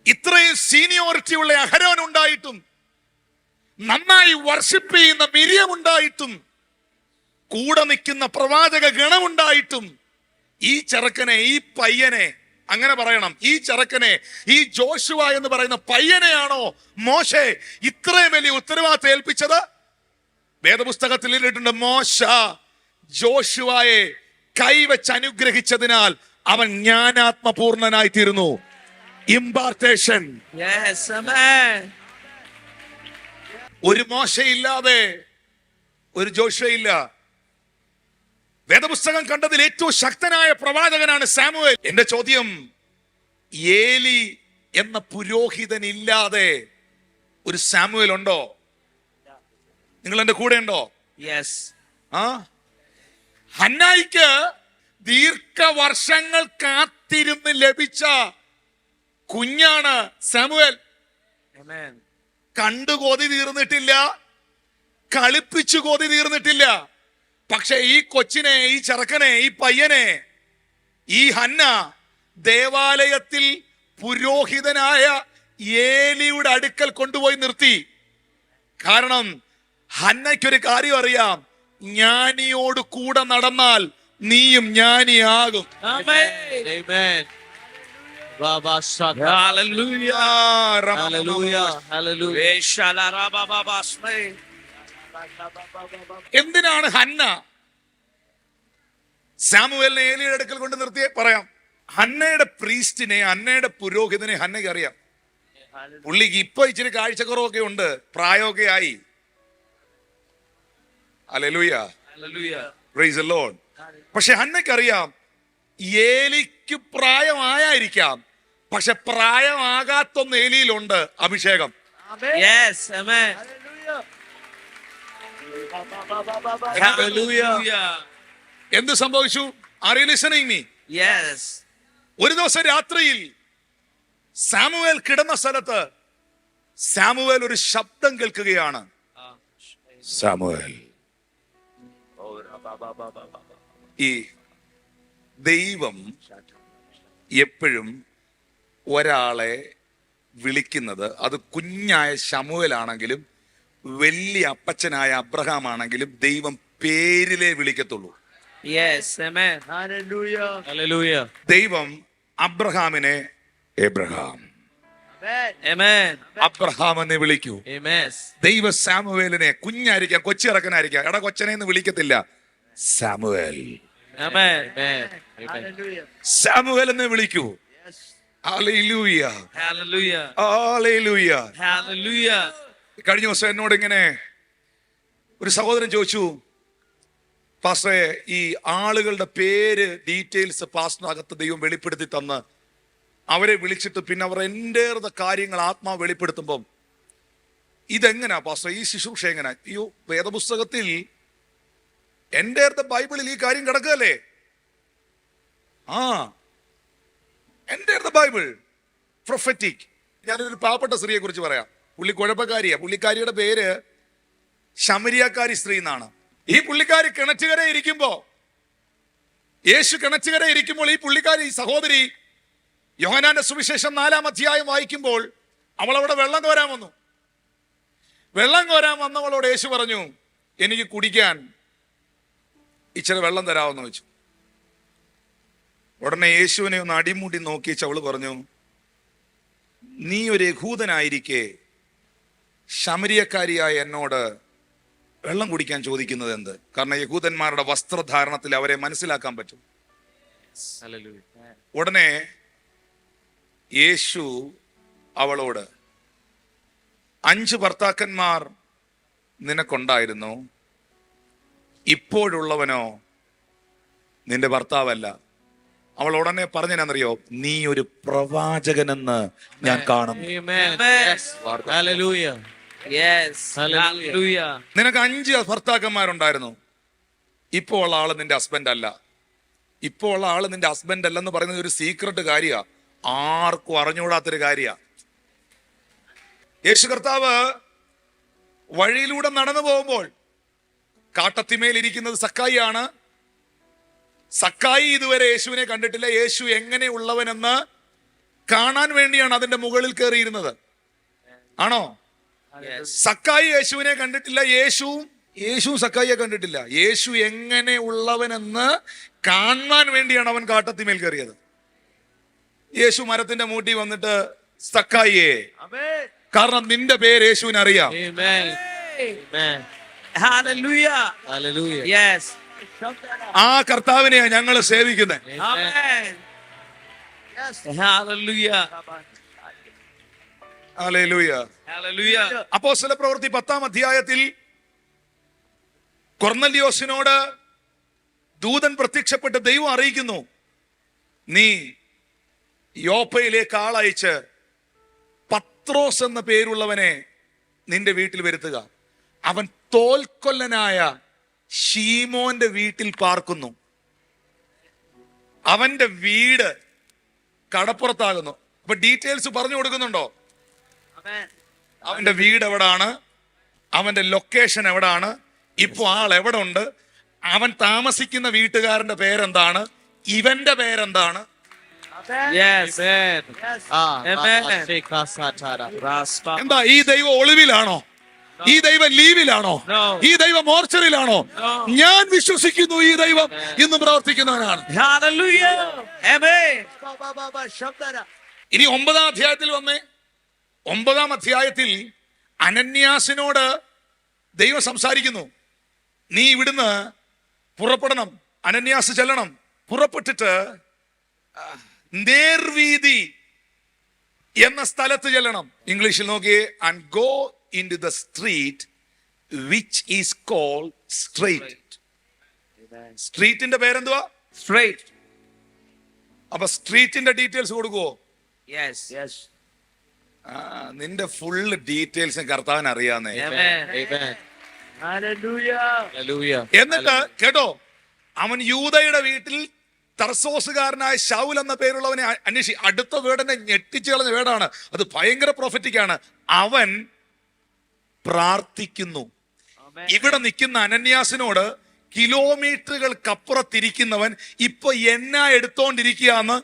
S1: ഇത്രയും സീനിയോറിറ്റി ഉള്ള അഹരോൻ ഉണ്ടായിട്ടും, നന്നായി വർഷിപ്പ് ചെയ്യുന്ന മിരിയം ഉണ്ടായിട്ടും, കൂടെ നിൽക്കുന്ന പ്രവാചക ഗണമുണ്ടായിട്ടും, ഈ ചെറുക്കനെ, ഈ പയ്യനെ, അങ്ങനെ പറയണം, ഈ ചെറുക്കനെ, ഈ ജോഷുവ എന്ന് പറയുന്ന പയ്യനെയാണോ മോശെ ഇത്രയും വലിയ ഉത്തരവാദിത്തം ഏൽപ്പിച്ചത്? വേദപുസ്തകത്തിൽ എഴുതിയിട്ടുണ്ട്, മോശ ജോഷുവയെ കൈവച്ച് അനുഗ്രഹിച്ചതിനാൽ അവൻ ജ്ഞാനാത്മപൂർണനായി തീർന്നു. ഇമ്പാർട്ടേഷൻ.
S4: Yes. Amen.
S1: ഒരു മോശയില്ലാതെ ഒരു ജോഷുവയില്ല. വേദപുസ്തകം കണ്ടതിൽ ഏറ്റവും ശക്തനായ പ്രവാചകനാണ് സാമുവേൽ. എന്റെ ചോദ്യം, ഏലി എന്ന പുരോഹിതൻ ഇല്ലാതെ ഒരു സാമുവേൽ ഉണ്ടോ? നിങ്ങൾ എന്റെ കൂടെ ഉണ്ടോ?
S4: Yes.
S1: ഹന്നായിക്ക് ദീർഘവർഷങ്ങൾ കാത്തിരുന്ന് ലഭിച്ച കുഞ്ഞാണ് സാമുവേൽ.
S4: Amen.
S1: കണ്ടു കൊതി തീർന്നിട്ടില്ല, കളിപ്പിച്ചു കൊതി തീർന്നിട്ടില്ല. പക്ഷെ ഈ കൊച്ചിനെ, ഈ ചെറുക്കനെ, ഈ പയ്യനെ, ഈ ഹന്ന ദേവാലയത്തിൽ പുരോഹിതനായ ഏലിയുടെ അടുക്കൽ കൊണ്ടുപോയി നിർത്തി. കാരണം ഹന്നയ്ക്കൊരു കാര്യം അറിയാം, ജ്ഞാനിയോട് കൂടെ നടന്നാൽ നീയും ജ്ഞാനിയാകും.
S4: Amen. Amen. Baba Shaka. Hallelujah. Hallelujah. Hallelujah. Shalara Baba Basme.
S1: എന്തിനാണ് ഹന്ന സാമുവേലിനെ ഏലിയുടെ അടുക്കൽ കൊണ്ട് നിർത്തിയേ? പറയാം. ഹന്നയുടെ പ്രീസ്റ്റിനെ, ഹന്നയുടെ പുരോഹിതനെ ഹന്നയ്ക്ക് അറിയാം. പുള്ളിക്ക് ഇപ്പൊ ഇച്ചിരി കാഴ്ചക്കുറവൊക്കെ ഉണ്ട്, പ്രായമൊക്കെ ആയി. Hallelujah.
S4: Hallelujah.
S1: Praise the Lord. പക്ഷെ ഹന്നയ്ക്കറിയാം, ഏലിക്ക് പ്രായമായിരിക്കാം, പക്ഷെ പ്രായമാകാത്തൊന്ന് ഏലിയിലുണ്ട്, അഭിഷേകം.
S4: Yes. Amen. Hallelujah.
S1: എന്ത് സംഭവിച്ചു? Are you listening me?
S4: Yes.
S1: ഒരു ദിവസം രാത്രിയിൽ സാമുവേൽ കിടന്ന സ്ഥലത്ത് സാമുവേൽ ഒരു ശബ്ദം കേൾക്കുകയാണ്. സാമുവേൽ. ഈ ദൈവം എപ്പോഴും ഒരാളെ വിളിക്കുന്നത്, അത് കുഞ്ഞായ ശമൂവേലാണെങ്കിലും വലിയ അപ്പച്ചനായ അബ്രഹാം ആണെങ്കിലും ദൈവം പേരിലേ വിളിക്കത്തുള്ളൂ.
S4: Yes. Amen. Hallelujah. Hallelujah.
S1: ദൈവം അബ്രഹാമിനെ എബ്രഹാം,
S4: Amen.
S1: അബ്രഹാം എന്ന് വിളിക്കൂ.
S4: Amen.
S1: ദൈവ സാമുവേലിനെ, കുഞ്ഞായിരിക്കാം, കൊച്ചിറക്കനായിരിക്കാം, എടാ കൊച്ചനെ എന്ന് വിളിക്കത്തില്ല, സാമുവേൽ,
S4: Amen. Amen.
S1: സാമുവേൽ എന്ന് വിളിക്കൂ. ഹല്ലേലൂയ.
S4: Hallelujah.
S1: ഹല്ലേലൂയ.
S4: Hallelujah.
S1: കഴിഞ്ഞ ദിവസം എന്നോട് ഇങ്ങനെ ഒരു സഹോദരൻ ചോദിച്ചു, പാസ്റ്ററെ, ഈ ആളുകളുടെ പേര് ഡീറ്റെയിൽസ് പാസ്റ്ററിനകത്ത് ദൈവം വെളിപ്പെടുത്തി തന്ന് അവരെ വിളിച്ചിട്ട് പിന്നെ അവർ എൻ്റെ കാര്യങ്ങൾ ആത്മാവ് വെളിപ്പെടുത്തുമ്പം ഇതെങ്ങനാ പാസ്റ്റർ, ഈ ശുശ്രൂഷ എങ്ങനാ? അയ്യോ, വേദപുസ്തകത്തിൽ എൻ്റെ ബൈബിളിൽ ഈ കാര്യം കിടക്കുകയല്ലേ. എൻ്റെ ബൈബിൾ പ്രൊഫറ്റിക്. ഞാനൊരു പാവപ്പെട്ട സ്ത്രീയെ കുറിച്ച് പറയാം. പുള്ളി കുഴപ്പക്കാരിയാ. പുള്ളിക്കാരിയുടെ പേര് ശമരിയാക്കാരി സ്ത്രീ എന്നാണ്. ഈ പുള്ളിക്കാരി കിണറ്റുകര ഇരിക്കുമ്പോ, യേശു കിണറ്റുകര ഇരിക്കുമ്പോൾ ഈ പുള്ളിക്കാരി, ഈ സഹോദരി, യോഹന്നാന്റെ സുവിശേഷം 4-ാം അധ്യായം വായിക്കുമ്പോൾ അവൾ അവിടെ വെള്ളം കോരാൻ വന്നു. വെള്ളം കോരാൻ വന്നവളോട് യേശു പറഞ്ഞു, എനിക്ക് കുടിക്കാൻ ഇച്ചിരി വെള്ളം തരാമെന്ന് വെച്ചു. ഉടനെ യേശുവിനെ ഒന്ന് അടിമുടി നോക്കി അവള് പറഞ്ഞു, നീ ഒരു യഹൂദനായിരിക്കെ ശമരിയക്കാരിയായ എന്നോട് വെള്ളം കുടിക്കാൻ ചോദിക്കുന്നത് എന്ത്? കാരണം യഹൂദന്മാരുടെ വസ്ത്രധാരണത്തിൽ അവരെ മനസ്സിലാക്കാൻ പറ്റും.
S4: Hallelujah.
S1: ഉടനെ യേശു അവളോട്, 5 ഭർത്താക്കന്മാർ നിനക്കുണ്ടായിരുന്നു, ഇപ്പോഴുള്ളവനോ നിന്റെ ഭർത്താവല്ല. അവൾ ഉടനെ പറഞ്ഞെന്നറിയോ, നീ ഒരു പ്രവാചകനെന്ന് ഞാൻ കാണുന്നു.
S4: Amen. Yes. Hallelujah. Yes. Hallelujah.
S1: നിനക്ക് 5 ഭർത്താക്കന്മാരുണ്ടായിരുന്നു, ഇപ്പോൾ ഉള്ള ആള് നിന്റെ ഹസ്ബൻഡ് അല്ല. ഇപ്പോൾ ഉള്ള ആള് നിന്റെ ഹസ്ബൻഡ് അല്ലെന്ന് പറയുന്നത് ഒരു സീക്രട്ട് കാര്യ, ആർക്കും അറിഞ്ഞുകൂടാത്തൊരു കാര്യ. യേശു കർത്താവ് വഴിയിലൂടെ നടന്നു പോകുമ്പോൾ കാട്ടത്തിമേൽ ഇരിക്കുന്നത് സക്കായി ആണ്. സക്കായി ഇതുവരെ യേശുവിനെ കണ്ടിട്ടില്ല. യേശു എങ്ങനെയുള്ളവനെന്ന് കാണാൻ വേണ്ടിയാണ് അതിന്റെ മുകളിൽ കയറിയിരുന്നത്. ആണോ? സക്കായി യേശുവിനെ കണ്ടിട്ടില്ല, യേശു സക്കായിയെ കണ്ടിട്ടില്ല. യേശു എങ്ങനെ ഉള്ളവനെന്ന് കാണാൻ വേണ്ടിയാണ് അവൻ കാട്ടത്തിമേൽ കയറിയത്. യേശു മരത്തിന്റെ മൂട്ടി വന്നിട്ട്, സക്കായിയെ, കാരണം നിന്റെ പേര് യേശുവിന് അറിയാം.
S4: Amen. Amen. Hallelujah. Hallelujah. Yes.
S1: ആ കർത്താവിനെയാ ഞങ്ങൾ സേവിക്കുന്നത്.
S4: Amen. Yes. Hallelujah.
S1: Hallelujah.
S4: Hallelujah.
S1: അപ്പോസ്തല പ്രവൃത്തി 10-ാം അധ്യായത്തിൽ കൊർന്നല്യോസിനോട് ദൂതൻ പ്രത്യക്ഷപ്പെട്ട് ദൈവം അറിയിക്കുന്നു, നീ യോപ്പയിലേക്ക് ആളയച്ച് പത്രോസ് എന്ന പേരുള്ളവനെ നിന്റെ വീട്ടിൽ വരുത്തുക. അവൻ തോൽക്കൊല്ലനായ ശീമോന്റെ വീട്ടിൽ പാർക്കുന്നു. അവന്റെ വീട് കടപ്പുറത്താകുന്നു. അപ്പൊ ഡീറ്റെയിൽസ് പറഞ്ഞു കൊടുക്കുന്നുണ്ടോ? അവന്റെ വീട് എവിടാണ്, അവന്റെ ലൊക്കേഷൻ എവിടാണ്, ഇപ്പൊ ആൾ എവിടെ ഉണ്ട്, അവൻ താമസിക്കുന്ന വീട്ടുകാരന്റെ പേരെന്താണ്, ഇവന്റെ പേരെന്താണ്.
S4: Yes. Amen.
S1: എന്താ ഈ ദൈവം ഒളിവിലാണോ? ഈ ദൈവം ലീവിലാണോ?
S4: No.
S1: ഈ ദൈവം മോർച്ചറിയിലാണോ?
S4: No.
S1: ഞാൻ വിശ്വസിക്കുന്നു ഈ ദൈവം ഇന്നും പ്രവർത്തിക്കുന്നവനാണ്.
S4: Hallelujah. Amen.
S1: ഇനി 9-ാം അധ്യായത്തിൽ വന്നേ. 9-ാം അധ്യായത്തിൽ അനന്യാസിനോട് ദൈവം സംസാരിക്കുന്നു, നീ ഇവിടുന്ന് പുറപ്പെടണം, അനന്യാസ് ചെല്ലണം, പുറപ്പെട്ടിട്ട് നേർവീതി എന്ന സ്ഥലത്ത് ചെല്ലണം. ഇംഗ്ലീഷിൽ നോക്കിയേ, and go into the street which is called straight. സ്ട്രീറ്റിന്റെ പേരെന്തുവാ?
S4: Straight.
S1: അപ്പൊ സ്ട്രീറ്റിന്റെ ഡീറ്റെയിൽസ് കൊടുക്കുവോ?
S4: Yes. Yes.
S1: നിന്റെ ഫുള്ള് ഡീറ്റെയിൽസ് കർത്താവിന് അറിയാന്നേ.
S4: Amen. Amen. Hallelujah. Hallelujah.
S1: എന്നിട്ട് കേട്ടോ, അവൻ യൂദയുടെ വീട്ടിൽ തർസോസുകാരനായ ശൗൽ എന്ന പേരുള്ളവനെ അടുത്ത വേടനെ ഞെട്ടിച്ചു കളഞ്ഞ വേടാണ്. അത് ഭയങ്കര പ്രൊഫറ്റിക്കാണ്. അവൻ പ്രാർത്ഥിക്കുന്നു. ഇവിടെ നിൽക്കുന്ന അനന്യാസിനോട് കിലോമീറ്ററുകൾക്കപ്പുറത്തിരിക്കുന്നവൻ ഇപ്പൊ എന്നാ എടുത്തോണ്ടിരിക്കുകയെന്ന്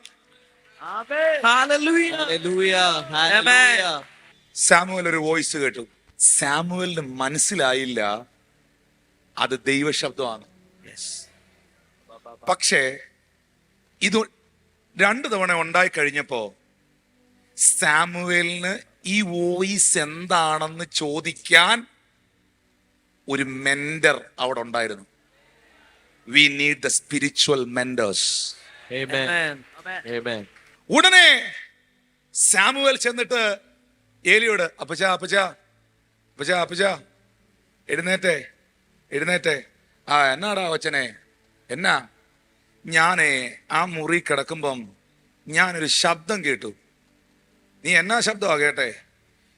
S1: സാമുവൽ ഒരു വോയിസ് കേട്ടു. സാമുവലിന് മനസ്സിലായില്ല അത് ദൈവശബ്ദമാണ്. പക്ഷേ ഇത് 2 തവണ ഉണ്ടായി കഴിഞ്ഞപ്പോ സാമുവേലിന് ഈ വോയിസ് എന്താണെന്ന് ചോദിക്കാൻ ഒരു മെന്റർ അവിടെ ഉണ്ടായിരുന്നു. We need the spiritual mentors. ഉടനെ സാമുവേൽ ചെന്നിട്ട് ഏലിയോട്, അപ്പച്ചാ എഴുന്നേറ്റേ. എന്നാടാ കൊച്ചനെ, എന്നാ? ഞാനേ ആ മുറി കിടക്കുമ്പം ഞാനൊരു ശബ്ദം കേട്ടു. നീ എന്നാ ശബ്ദമാ കേട്ടെ?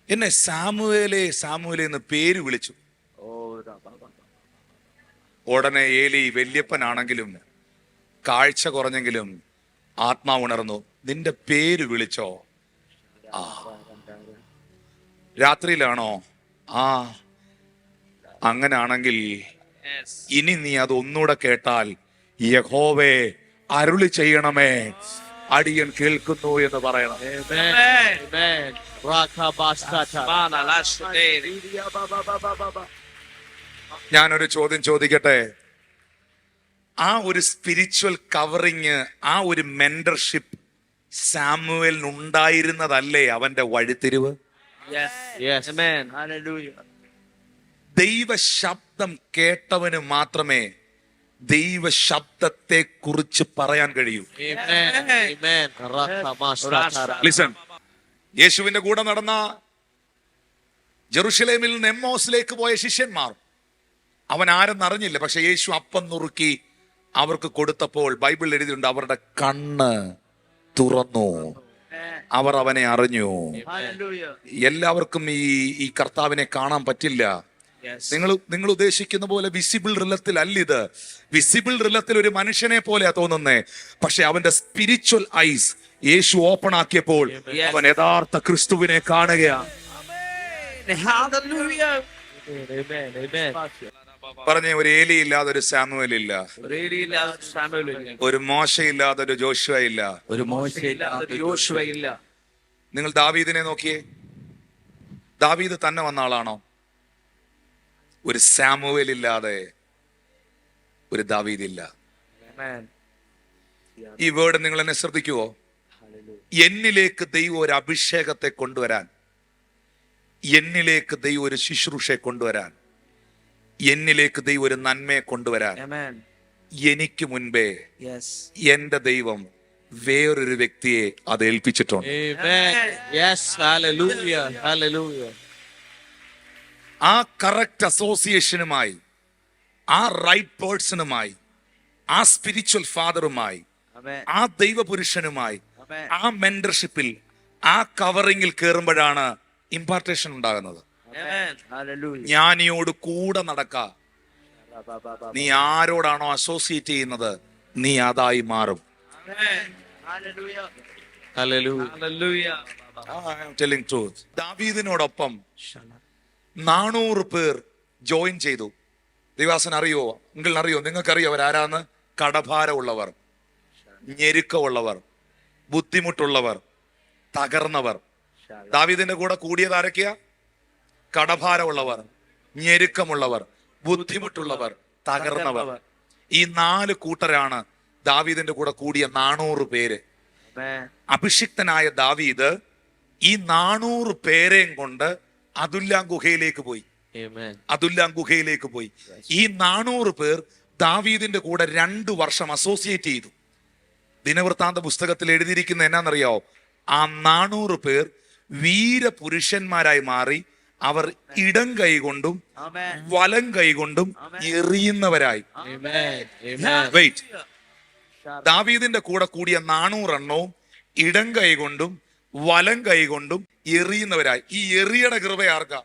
S1: എന്നെ സാമുവേലേ എന്ന് പേര് വിളിച്ചു. ഉടനെ ഏലി വല്യപ്പനാണെങ്കിലും കാഴ്ച കുറഞ്ഞെങ്കിലും ആത്മാവ് ഉണർന്നു. നിന്റെ പേര് വിളിച്ചോ? രാത്രിയിലാണോ? അങ്ങനാണെങ്കിൽ ഇനി നീ അതൊന്നുകൂടെ കേട്ടാൽ യഹോവേ അരുളി ചെയ്യണമേ, അടിയൻ കേൾക്കുന്നു എന്ന് പറയണം. ഞാനൊരു ചോദ്യം ചോദിക്കട്ടെ. ആ ഒരു സ്പിരിച്വൽ കവറിങ്, ആ ഒരു മെന്റർഷിപ്പ് സാമുവേലിന് ഉണ്ടായിരുന്നതല്ലേ അവന്റെ വഴിത്തിരിവ്?
S2: Yes.
S4: Yes.
S2: Amen. Hallelujah.
S1: ദൈവ ശബ്ദം കേട്ടവന് മാത്രമേ ദൈവ ശബ്ദത്തെ കുറിച്ച് പറയാൻ കഴിയൂ.
S4: Amen. Amen. Rakamash.
S1: ലിസൺ, യേശുവിന്റെ കൂടെ നടന്ന ജെറുസലേമിൽ നിന്ന് എമ്മോസിലേക്ക് പോയ ശിഷ്യന്മാർ അവൻ ആരെന്നറിഞ്ഞില്ല. പക്ഷെ യേശു അപ്പം നുറുക്കി അവർക്ക് കൊടുത്തപ്പോൾ ബൈബിളിൽ എഴുതിയിട്ടുണ്ട്, അവരുടെ കണ്ണ് തുറന്നു, അവർ അവനെ അറിഞ്ഞു.
S2: Hallelujah.
S1: എല്ലാവർക്കും ഈ കർത്താവിനെ കാണാൻ പറ്റില്ല.
S4: Yes.
S1: നിങ്ങൾ ഉദ്ദേശിക്കുന്ന പോലെ വിസിബിൾ റിലത്തിൽ അല്ല ഇത്. വിസിബിൾ റിലത്തിൽ ഒരു മനുഷ്യനെ പോലെയാ തോന്നുന്നേ, പക്ഷെ അവന്റെ സ്പിരിച്വൽ ഐസ് യേശു ഓപ്പൺ ആക്കിയപ്പോൾ അവൻ യഥാർത്ഥ ക്രിസ്തുവിനെ കാണുകയാണ്.
S4: Hallelujah.
S2: Amen. Amen.
S1: പറഞ്ഞ ഒരു ഏലി ഇല്ലാതെ ഒരു സാമുവേൽ ഇല്ല,
S4: Really love Samuel.
S1: ഒരു മോശ ഇല്ലാതെ ഒരു ജോഷുവ ഇല്ല.
S3: ഒരു മോശയില്ല,
S4: Joshua ഇല്ല.
S1: നിങ്ങൾ ദാവീദിനെ നോക്കിയേ, ദാവീദ് തന്നെ വന്ന ആളാണോ? ഒരു സാമുവേൽ ഇല്ലാതെ ഒരു ദാവീദ് ഇല്ല.
S2: Amen.
S1: ഈ വേർഡ് നിങ്ങൾ എന്നെ ശ്രദ്ധിക്കുവോ?
S2: Hallelujah.
S1: എന്നിലേക്ക് ദൈവം ഒരു അഭിഷേകത്തെ കൊണ്ടുവരാൻ, എന്നിലേക്ക് ദൈവം ഒരു ശുശ്രൂഷയെ കൊണ്ടുവരാൻ, എന്നിലേക്ക് ദൈവം ഒരു നന്മയെ കൊണ്ടുവരാൻ
S2: Amen.
S1: എനിക്ക് മുൻപേ
S2: Yes.
S1: എന്റെ ദൈവം വേറൊരു വ്യക്തിയെ അത് ഏൽപ്പിച്ചിട്ടുണ്ട്.
S4: Amen. Yes. Hallelujah. Hallelujah.
S1: ആ കറക്റ്റ് അസോസിയേഷനുമായി, ആ റൈറ്റ് പേഴ്സണുമായി, ആ സ്പിരിച്വൽ ഫാദറുമായി,
S2: Amen.
S1: ആ ദൈവപുരുഷനുമായി,
S2: Amen.
S1: ആ മെന്റർഷിപ്പിൽ, ആ കവറിങ്ങിൽ കയറുമ്പോഴാണ് ഇമ്പാർട്ടേഷൻ ഉണ്ടാകുന്നത്.
S2: Amen. Hallelujah.
S1: ജ്ഞാനിയോട് കൂടെ നടക്ക. നീ ആരോടാണോ അസോസിയേറ്റ് ചെയ്യുന്നത്, നീ അതായി മാറും.
S2: Amen. Hallelujah.
S4: Hallelujah.
S2: Hallelujah.
S1: Telling truth. ദാവീദിനോടൊപ്പം 400 പേർ ജോയിൻ ചെയ്തു. ദിവാസൻ അറിയോ? അറിയോ? നിങ്ങൾക്കറിയോ അവരാരാന്ന്? കടഭാരമുള്ളവർ, ഞെരുക്കമുള്ളവർ, ബുദ്ധിമുട്ടുള്ളവർ, തകർന്നവർ. ദാവീദിന്റെ കൂടെ കൂടിയത് ആരൊക്കെയാ? കടഭാരമുള്ളവർ, ഞെരുക്കമുള്ളവർ, ബുദ്ധിമുട്ടുള്ളവർ, തകർന്നവർ. ഈ 4 കൂട്ടരാണ് ദാവീദിന്റെ കൂടെ കൂടിയ 400 പേര്.
S2: Amen.
S1: അഭിഷിക്തനായ ദാവീദ് ഈ 400 പേരെയും കൊണ്ട് അദുല്ലാം ഗുഹയിലേക്ക് പോയി.
S4: Amen.
S1: അദുല്ലാം ഗുഹയിലേക്ക് പോയി. ഈ 400 പേർ ദാവീദിന്റെ കൂടെ 2 വർഷം അസോസിയേറ്റ് ചെയ്തു. ദിനവൃത്താന്ത പുസ്തകത്തിൽ എഴുതിയിരിക്കുന്ന എന്നാന്നറിയാവോ? ആ 400 പേർ വീരപുരുഷന്മാരായി മാറി. അവർ ഇടം കൈകൊണ്ടും
S2: Amen.
S1: വലം കൈകൊണ്ടും എറിയുന്നവരായി.
S4: Amen. Amen.
S1: വെയിറ്റ്, ദാവീദിന്റെ കൂടെ കൂടിയ 400 എണ്ണവും ഇടം കൈകൊണ്ടും വലം കൈകൊണ്ടും എറിയുന്നവരായി. ഈ എറിയുടെ കൃപ ആർക്കാ?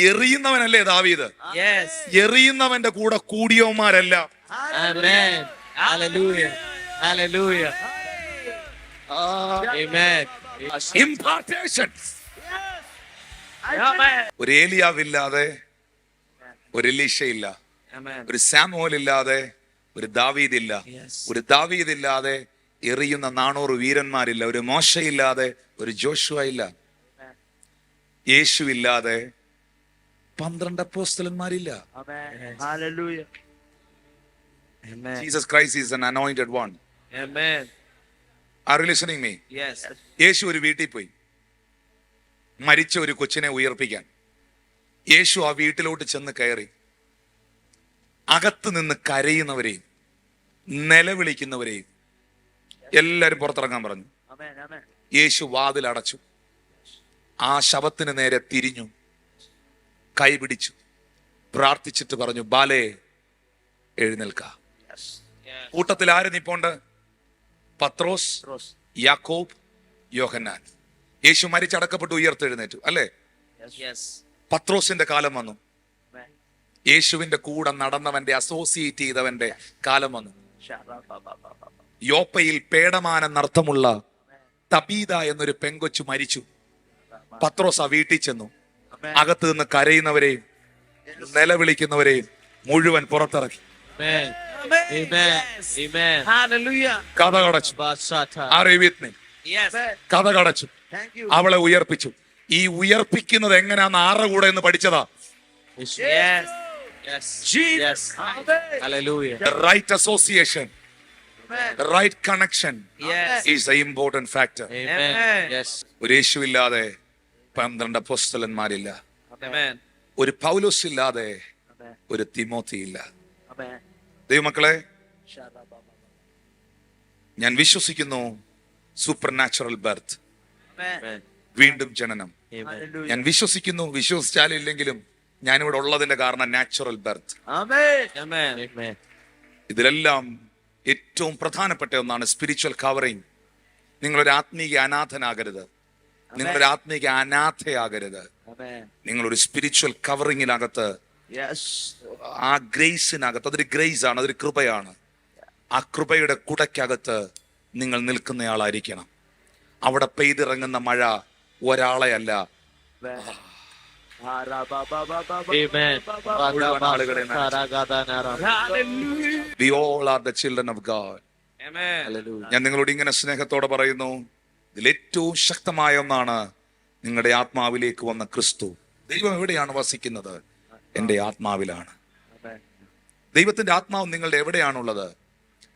S1: എറിയുന്നവനല്ലേ ദാവീദ്?
S2: Yes.
S1: എറിയുന്നവന്റെ കൂടെ കൂടിയവന്മാരല്ല.
S4: Amen. Hallelujah. Hallelujah. Amen.
S1: Impartations.
S2: Amen.
S1: ഒരു ഏലിയാവില്ലാതെ ഒരു എലീശയില്ല,
S2: Amen.
S1: ഒരു സാമുവേൽ ഇല്ലാതെ ഒരു ദാവീദ് ഇല്ല,
S2: Yes.
S1: ഒരു ദാവീദ് ഇല്ലാതെ എറിയുന്ന 400 വീരന്മാരില്ല, ഒരു മോശയില്ലാതെ ഒരു ജോഷുവ ഇല്ല, യേശു ഇല്ലാതെ 12 അപ്പോസ്തലന്മാരില്ല.
S2: Amen. Hallelujah. Amen.
S1: Jesus Christ is an anointed one.
S2: Amen.
S1: Are you listening me?
S2: Yes.
S1: യേശു ഒരു വീട്ടിൽ പോയി മരിച്ച ഒരു കൊച്ചിനെ ഉയർപ്പിക്കാൻ. യേശു ആ വീട്ടിലോട്ട് ചെന്ന് കയറി. അകത്ത് നിന്ന് കരയുന്നവരെയും നിലവിളിക്കുന്നവരെയും എല്ലാരും പുറത്തിറങ്ങാൻ പറഞ്ഞു.
S2: Amen. Amen.
S1: യേശു വാതിൽ അടച്ചു. ആ ശവത്തിന് നേരെ തിരിഞ്ഞു, കൈപിടിച്ചു, പ്രാർത്ഥിച്ചിട്ട് പറഞ്ഞു, ബാലേ എഴുന്നേൽക്ക.
S2: Yes.
S1: കൂട്ടത്തിൽ ആര് നിപ്പോണ്ട്? പത്രോസ്,
S2: Trust.
S1: യാക്കോബ്, യോഹന്നാൻ. യേശു മരിച്ചടക്കപ്പെട്ട് ഉയർത്തെഴുന്നേറ്റു അല്ലേ?
S2: Yes.
S1: പത്രോസിന്റെ കാലം വന്നു.
S2: Amen.
S1: യേശുവിന്റെ കൂടെ നടന്നവന്റെ അസോസിയേറ്റ് ചെയ്തവന്റെ കാലം വന്നു.
S2: Sha-ra-ba-ba-ba-ba.
S1: യോപ്പയിൽ പേടമാന നർത്തമുള്ള തബീത എന്നൊരു പെങ്കൊച്ചു മരിച്ചു. പത്രോസ് ആ വീട്ടിൽ ചെന്നു.
S2: Amen.
S1: അകത്ത് നിന്ന് കരയുന്നവരെയും നിലവിളിക്കുന്നവരെയും മുഴുവൻ പുറത്തിറക്കി.
S4: Amen. Amen. Amen.
S2: Hallelujah.
S1: കഥ കടച്ചു.
S4: Basata.
S1: അറിവിത്നി
S4: Yes.
S1: കഥ കടച്ചു.
S2: Thank you.
S1: അവളെ ഉയർപ്പിച്ചു. ഈ ഉയർപ്പിക്കുന്നത് എങ്ങനെയാന്ന് ആരുടെ കൂടെ എന്ന് പഠിച്ചതാ?
S2: Yes.
S4: Yes.
S2: Jesus.
S4: Yes.
S2: Amen.
S4: Hallelujah.
S1: The right association,
S2: Amen.
S1: the right connection
S2: Yes.
S1: is the important factor.
S4: Amen.
S2: Amen.
S4: Yes.
S1: ഒരു യേശുവില്ലാതെ 12 അപ്പോസ്തലന്മാരില്ല.
S2: Amen.
S1: ഒരു പൗലോസ് ഇല്ലാതെ
S2: Amen.
S1: ഒരു തിമോത്തി ഇല്ല.
S2: Amen.
S1: ദൈവമക്കളെ,
S2: Shalababa.
S1: ഞാൻ വിശ്വസിക്കുന്നു super natural birth,
S2: Amen.
S4: Amen.
S1: വീണ്ടും ജനനം.
S4: Amen.
S2: Hallelujah.
S1: ഞാൻ വിശ്വസിക്കുന്നു, വിശ്വസിച്ചാലില്ലെങ്കിലും ഞാനിവിടെ ഉള്ളതിന്റെ കാരണം natural birth.
S2: Amen.
S4: Amen. Amen.
S1: ഇതിലെല്ലാം ഏറ്റവും പ്രധാനപ്പെട്ട ഒന്നാണ് സ്പിരിച്വൽ കവറിങ്. നിങ്ങളൊരു ആത്മീക അനാഥനാകരുത്, നിങ്ങളൊരു ആത്മീക അനാഥയാകരുത്.
S2: Amen.
S1: നിങ്ങളൊരു സ്പിരിച്വൽ കവറിങ്ങിനകത്ത്,
S2: Yes.
S1: ആ ഗ്രേസിനകത്ത്, അതൊരു ഗ്രേസ് ആണ്, അതൊരു കൃപയാണ്. ആ കൃപയുടെ കുടയ്ക്കകത്ത് നിങ്ങൾ നിൽക്കുന്നയാളായിരിക്കണം. അവിടെ പെയ്തിറങ്ങുന്ന മഴ ഒരാളെയല്ല,
S2: Amen. Arababababa.
S4: Amen.
S2: Hallelujah.
S1: we all are the children of God.
S2: Amen.
S4: Hallelujah.
S1: ഞാൻ നിങ്ങളോട് ഇങ്ങനെ സ്നേഹത്തോടെ പറയുന്നു, ഇതിലേറ്റവും ശക്തമായ ഒന്നാണ് നിങ്ങളുടെ ആത്മാവിലേക്ക് വന്ന ക്രിസ്തു. ദൈവം എവിടെയാണ് വസിക്കുന്നത്? എൻ്റെ ആത്മാവിലാണ്.
S2: Amen.
S1: ദൈവത്തിന്റെ ആത്മാവ് നിങ്ങളുടെ എവിടെയാണുള്ളത്?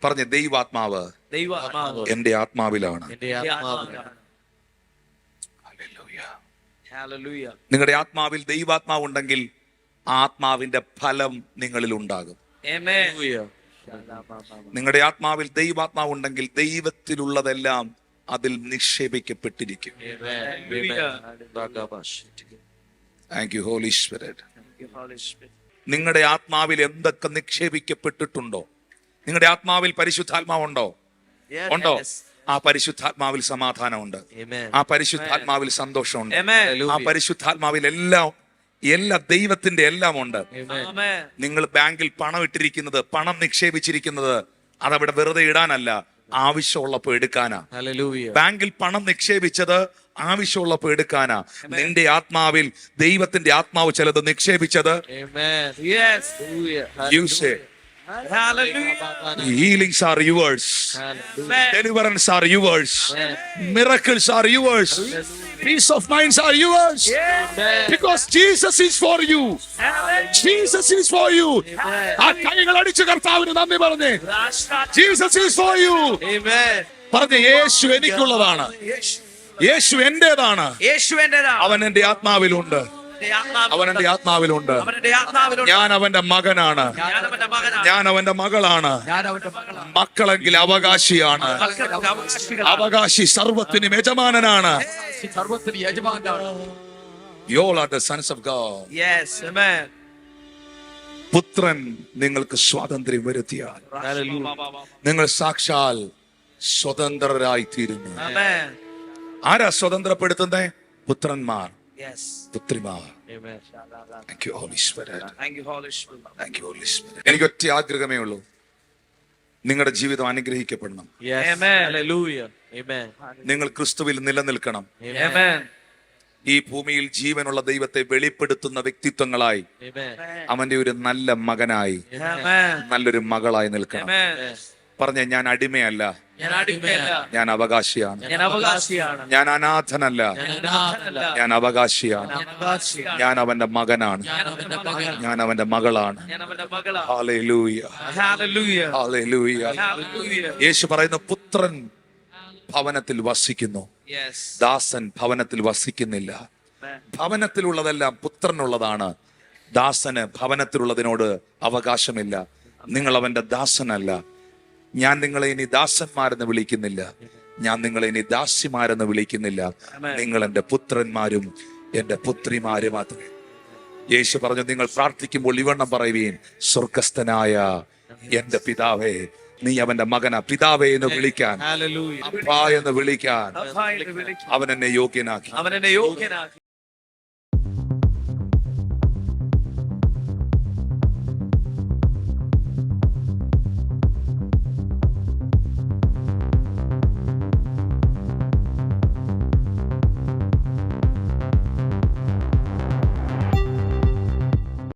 S1: പറഞ്ഞ ദൈവാത്മാവ്
S2: ദൈവാത്മാവ്
S1: എൻ്റെ ആത്മാവിലാണ്.
S4: എന്റെ ആത്മാവ്.
S1: ഹല്ലേലൂയ.
S2: Hallelujah.
S1: നിങ്ങളുടെ ആത്മാവിൽ ദൈവാത്മാവ് ഉണ്ടെങ്കിൽ ആ ആത്മാവിന്റെ ഫലം നിങ്ങളിൽ ഉണ്ടാകും.
S2: Amen.
S4: Hallelujah.
S1: നിങ്ങളുടെ ആത്മാവിൽ ദൈവാത്മാവ് ഉണ്ടെങ്കിൽ ദൈവത്തിലുള്ളതെല്ലാം അതിൽ നിക്ഷേപിക്കപ്പെട്ടിരിക്കും.
S4: Amen.
S2: Hallelujah.
S1: Thank you Holy Spirit.
S2: Thank you, Holy Spirit.
S1: നിങ്ങളുടെ ആത്മാവിൽ എന്തൊക്കെ നിക്ഷേപിക്കപ്പെട്ടിട്ടുണ്ടോ? നിങ്ങളുടെ ആത്മാവിൽ പരിശുദ്ധാത്മാവുണ്ടോ?
S2: Yes.
S1: ഉണ്ടോ?
S2: Yes.
S1: ആ പരിശുദ്ധാത്മാവിൽ സമാധാനമുണ്ട്,
S4: Amen.
S1: ആ പരിശുദ്ധാത്മാവിൽ സന്തോഷമുണ്ട്,
S2: Amen.
S1: ആ പരിശുദ്ധാത്മാവിൽ എല്ലാ ദൈവത്തിന്റെ എല്ലാം ഉണ്ട്.
S4: Amen.
S2: Amen.
S1: നിങ്ങൾ ബാങ്കിൽ പണം ഇട്ടിരിക്കുന്നത്, പണം നിക്ഷേപിച്ചിരിക്കുന്നത് അതവിടെ വെറുതെ ഇടാനല്ല, ആവശ്യമുള്ളപ്പോ എടുക്കാനാ.
S4: Hallelujah.
S1: ബാങ്കിൽ പണം നിക്ഷേപിച്ചത് ആവശ്യമുള്ളപ്പോ എടുക്കാനാ. നിന്റെ ആത്മാവിൽ ദൈവത്തിന്റെ ആത്മാവ് ചിലത് നിക്ഷേപിച്ചത്.
S4: Amen.
S2: Yes.
S4: Hallelujah.
S1: You say
S2: Hallelujah.
S1: healings are yours,
S4: Hallelujah.
S1: deliverance are yours,
S4: Amen.
S1: miracles are yours, peace of minds are yours,
S4: Amen.
S1: because Jesus is for you. Jesus is for you. ആ കൈകൾ അടിച്ച് കർത്താവിന് നന്ദി പറഞ്ഞേ. Jesus is for you.
S4: Amen.
S1: പറഞ്ഞ യേശു എനിക്കുള്ളതാണ്, യേശു എന്റേതാണ്,
S2: യേശുവിന്റേതാണ്.
S1: അവൻ എന്റെ ആത്മാവിലുണ്ട്, അവൻ എന്റെ ആത്മാവിലുണ്ട്.
S2: അവന്റെ ആത്മാവിലുണ്ട്.
S1: ഞാൻ അവന്റെ മകനാണ്,
S2: ഞാൻ അവന്റെ മകനാണ്.
S1: ഞാൻ അവന്റെ മകളാണ്.
S3: ഞാൻ അവന്റെ മകളാണ്.
S1: മക്കളെങ്കിൽ അവകാശിയാണ്,
S2: മക്കൾക്ക് അവകാശികളാണ്.
S1: അവകാശി സർവത്തിനും യജമാനനാണ്.
S3: സർവത്തിന് യജമാനാണ്.
S1: You all are the sons of God.
S2: Yes. Amen.
S1: പുത്രൻ നിങ്ങൾക്ക് സ്വാതന്ത്ര്യം വരുത്തിയാൽ
S2: Hallelujah.
S1: നിങ്ങൾ സാക്ഷാൽ സ്വതന്ത്രരായി തീരുന്നു.
S2: Amen.
S1: ആരാ സ്വതന്ത്രപ്പെടുത്തുന്നേ? പുത്രന്മാർ,
S2: Yes.
S1: പുത്രിമാർ.
S4: Amen.
S1: Thank you, Holy Spirit.
S2: Thank you, Holy Spirit.
S1: Thank you, Holy Spirit. എനിക്ക് ഒറ്റ ആഗ്രഹമേ ഉള്ളൂ, നിങ്ങളുടെ ജീവിതം അനുഗ്രഹിക്കപ്പെടണം.
S4: Yes.
S2: Amen.
S4: Hallelujah. Amen.
S1: നിങ്ങൾ ക്രിസ്തുവിൽ നിലനിൽക്കണം.
S2: Amen.
S1: ഈ ഭൂമിയിൽ ജീവനുള്ള ദൈവത്തെ വെളിപ്പെടുത്തുന്ന വ്യക്തിത്വങ്ങളായി,
S4: Amen.
S1: അവന്റെ ഒരു നല്ല മകനായി,
S2: Amen.
S1: നല്ലൊരു മകളായി നിൽക്കണം.
S2: Amen.
S1: പറഞ്ഞ ഞാൻ അടിമയല്ല,
S2: ഞാൻ അടിമയല്ല.
S1: ഞാൻ അവകാശിയാണ്.
S2: ഞാൻ അവകാശിയാണ്.
S1: ഞാൻ അനാഥനല്ല,
S4: ഞാൻ അനാഥനല്ല.
S1: ഞാൻ അവകാശിയാണ്.
S2: ഞാൻ അവകാശിയാണ്.
S1: ഞാൻ അവന്റെ മകനാണ്,
S2: ഞാൻ അവന്റെ മകനാണ്.
S1: ഞാൻ അവന്റെ മകളാണ്.
S2: ഞാൻ അവന്റെ മകളാണ്.
S1: Hallelujah,
S2: Hallelujah.
S1: ഹല്ലേലൂയ.
S2: Hallelujah.
S1: യേശു പറയുന്നു, പുത്രൻ ഭവനത്തിൽ വസിക്കുന്നു,
S2: Yes.
S1: ദാസൻ ഭവനത്തിൽ വസിക്കുന്നില്ല.
S2: Amen.
S1: ഭവനത്തിലുള്ളതെല്ലാം പുത്രനുള്ളതാണ്, ദാസന് ഭവനത്തിലുള്ളതിനോട് അവകാശമില്ല. നിങ്ങൾ അവന്റെ ദാസനല്ല. ഞാൻ നിങ്ങളെ ഇനി ദാസന്മാരെന്ന് വിളിക്കുന്നില്ല, ഞാൻ നിങ്ങളെ ഇനി ദാസിമാരെന്ന് വിളിക്കുന്നില്ല. നിങ്ങൾ എൻ്റെ പുത്രന്മാരും എൻ്റെ പുത്രിമാരും മാത്രമേ. യേശു പറഞ്ഞു, നിങ്ങൾ പ്രാർത്ഥിക്കുമ്പോൾ ഇവണ്ണം പറയുവീൻ, സ്വർഗസ്ഥനായ എൻ്റെ പിതാവേ. നീ അവന്റെ മകനാ. പിതാവേ എന്ന് വിളിക്കാൻ,
S4: Hallelujah.
S1: അപ്പാ എന്ന് വിളിക്കാൻ
S2: അപ്പാ എന്ന് വിളിക്കും.
S1: അവൻ എന്നെ യോഗ്യനാക്കി.
S2: അവൻ എന്നെ യോഗ്യനാക്കി.